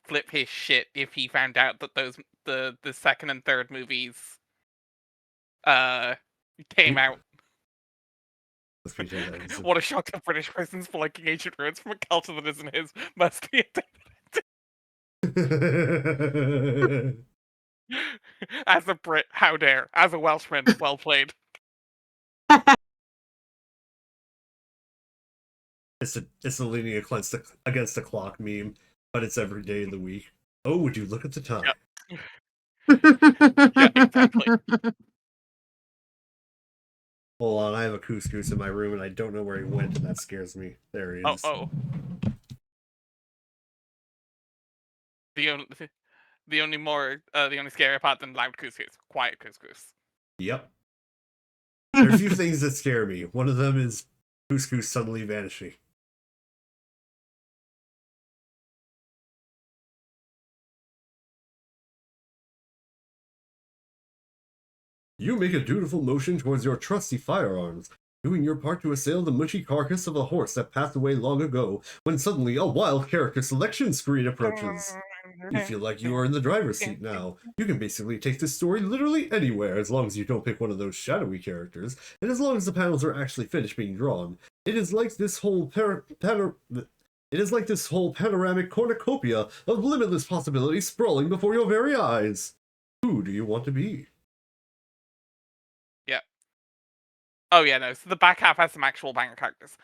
flip his shit if he found out that the second and third movies came out. Let's pretend that is What a shock to British persons for liking ancient ruins from a culture that isn't his. Must be a As a Brit, how dare. As a Welshman, well played. It's a leaning against the clock meme, but it's every day of the week. Oh, would you look at the time? Yeah, exactly. Hold on, I have a couscous in my room and I don't know where he went, and that scares me. There he is. Oh. The only scary part than loud couscous, quiet couscous. Yep. There are a few things that scare me. One of them is couscous suddenly vanishing. You make a dutiful motion towards your trusty firearms, doing your part to assail the mushy carcass of a horse that passed away long ago, when suddenly a wild character selection screen approaches. You feel like you are in the driver's seat now. You can basically take this story literally anywhere, as long as you don't pick one of those shadowy characters, and as long as the panels are actually finished being drawn. It is like this whole panoramic cornucopia of limitless possibilities sprawling before your very eyes. Who do you want to be? Oh yeah, no. So the back half has some actual banger characters.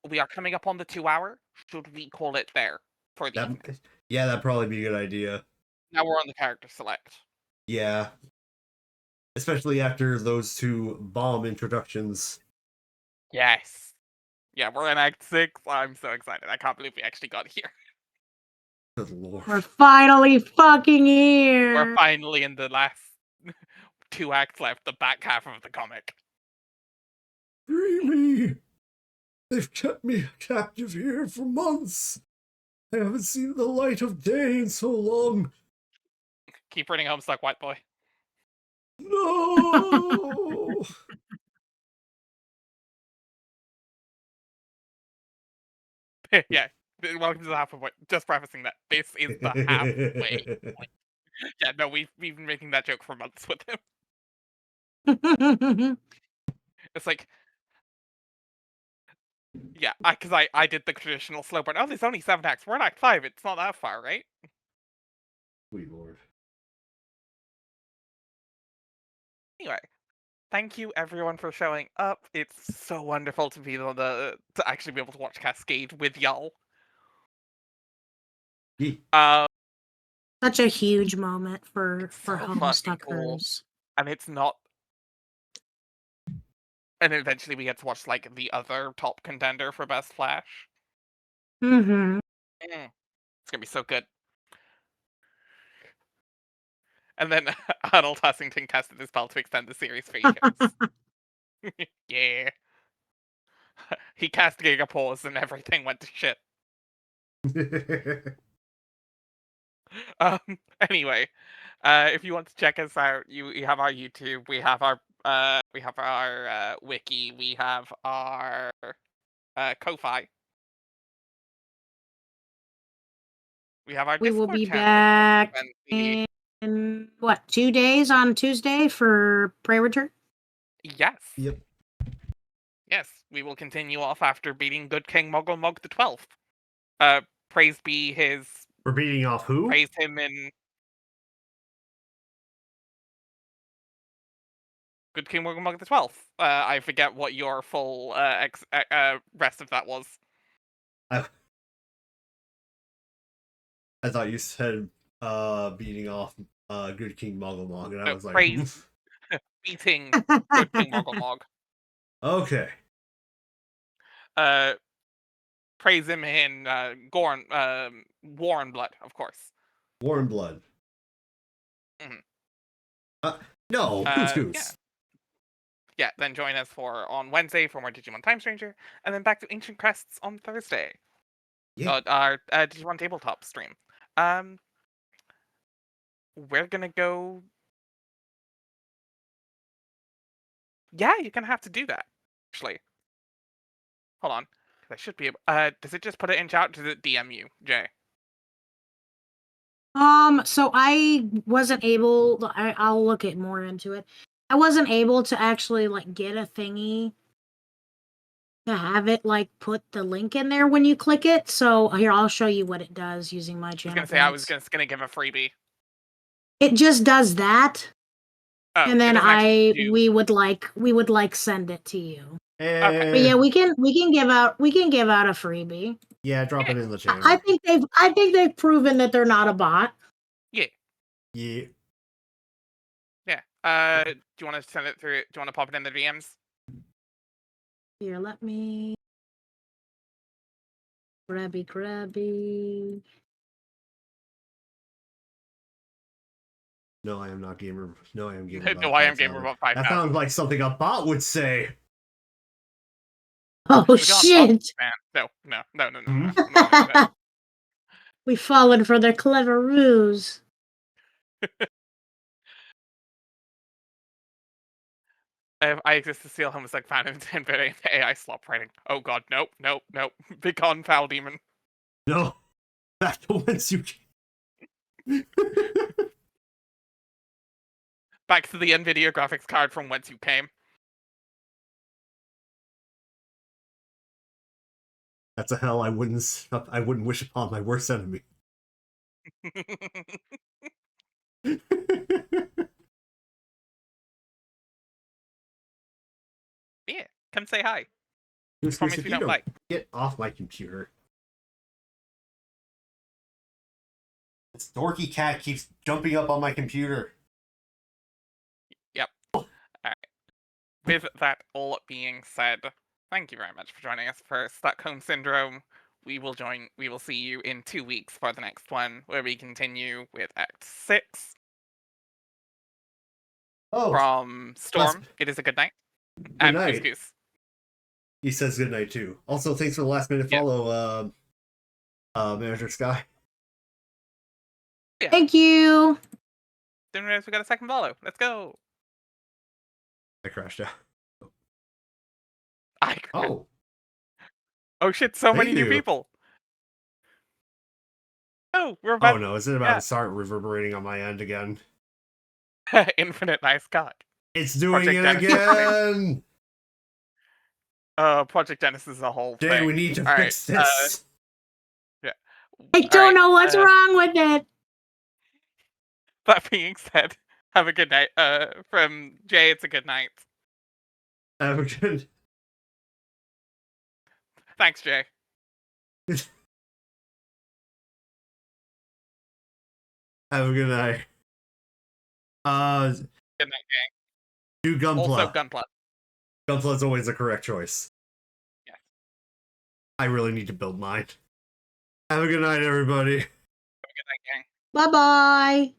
We are coming up on the 2 hour? Should we call it there for the evening? Yeah, that'd probably be a good idea. Now we're on the character select. Yeah. Especially after those two bomb introductions. Yes. Yeah, we're in Act 6. I'm so excited. I can't believe we actually got here. Good lord. We're finally fucking here. We're finally in the last 2 acts left, the back half of the comic. Free me! They've kept me captive here for months. I haven't seen the light of day in so long. Keep reading Homestuck, white boy. No! Yeah, welcome to the halfway point. Just prefacing that this is the halfway point. Yeah, no, we've been making that joke for months with him. It's like, yeah, because I did the traditional slow burn. Oh, there's only 7 acts. We're in Act 5. It's not that far, right? Sweet lord. Anyway, thank you everyone for showing up. It's so wonderful to be able to actually be able to watch Cascade with y'all. Such a huge moment for so fucking Homestuckers. cool. And it's not. And eventually we get to watch like the other top contender for Best Flash. Mm-hmm. It's gonna be so good. And then Arnold Hussington casted his spell to extend the series for years. Yeah. He cast Gigapause and everything went to shit. Anyway, if you want to check us out, you have our YouTube, we have our wiki, we have our Ko-Fi. We have our We Discord will be channel. back in what, 2 days on Tuesday for Prey Return? Yes. Yep. Yes, we will continue off after beating Good King Mogul Mog the 12th. Praise be his. We're beating off who? Praise him in. Good King Mogul Mog the 12th. I forget what your full rest of that was. I thought you said beating off Good King Mogul Mog, and I was like, praise beating Good King Mogul Mog. Okay. Praise him in War and Blood, of course. War and Blood. Mm-hmm. No, Couscous. Yeah, then join us on Wednesday for more Digimon Time Stranger, and then back to Ancient Crests on Thursday. Yeah. Our Digimon Tabletop stream. We're gonna go. Yeah, you're gonna have to do that. Actually, hold on. I should be able. Does it just put it in chat? Does it DM you, Jay? So I wasn't able. I'll look at more into it. I wasn't able to actually like get a thingy to have it like put the link in there when you click it. So here, I'll show you what it does using my channel. I was gonna give a freebie. It just does that. Oh, and then we would like send it to you. And But yeah, we can give out a freebie. yeah, drop it in the channel. I think they've proven that they're not a bot. Yeah. Yeah. Yeah. Do you want to send it through? Do you want to pop it in the DMs? Here, let me grabby. No, I am not gamer. No, I am gamer. No, I am gamer about 5,000. That sounds like something a bot would say. Oh We got shit! bots, man. No. I'm not gonna do that. We've fallen for their clever ruse. I exist to steal home is like found in 10-bit AI slop writing. Oh god, nope. Be gone, foul demon. No. Back to whence you came. Back to the NVIDIA graphics card from whence you came. That's a hell I wouldn't wish upon my worst enemy. Yeah, come say hi. Goose, Promise goose, we don't Akito, bite. get off my computer. This dorky cat keeps jumping up on my computer. With that all being said, thank you very much for joining us for Stuckhome Syndrome. We will see you in 2 weeks for the next one, where we continue with Act 6 from Storm. It is a good night. And night. Goose. He says good night too. Also, thanks for the last minute follow, Manager Sky. Yeah. Thank you. Didn't realize we got a second follow. Let's go. I crashed out. Oh shit, so many new people. Oh, we're about... Oh no, is it about to start reverberating on my end again? Infinite nice cock. It's doing Project it again! Project Genesis is a whole Jay, thing. we need to fix this. Yeah. I don't know what's wrong with it. That being said, have a good night. From Jay, it's a good night. Have a good... Thanks, Jay. Have a good night. Good night, Jay. Do Gunpla. Also, Gunpla. Gunpla's always the correct choice. Yes. I really need to build mine. Have a good night, everybody. Have a good night, gang. Bye bye.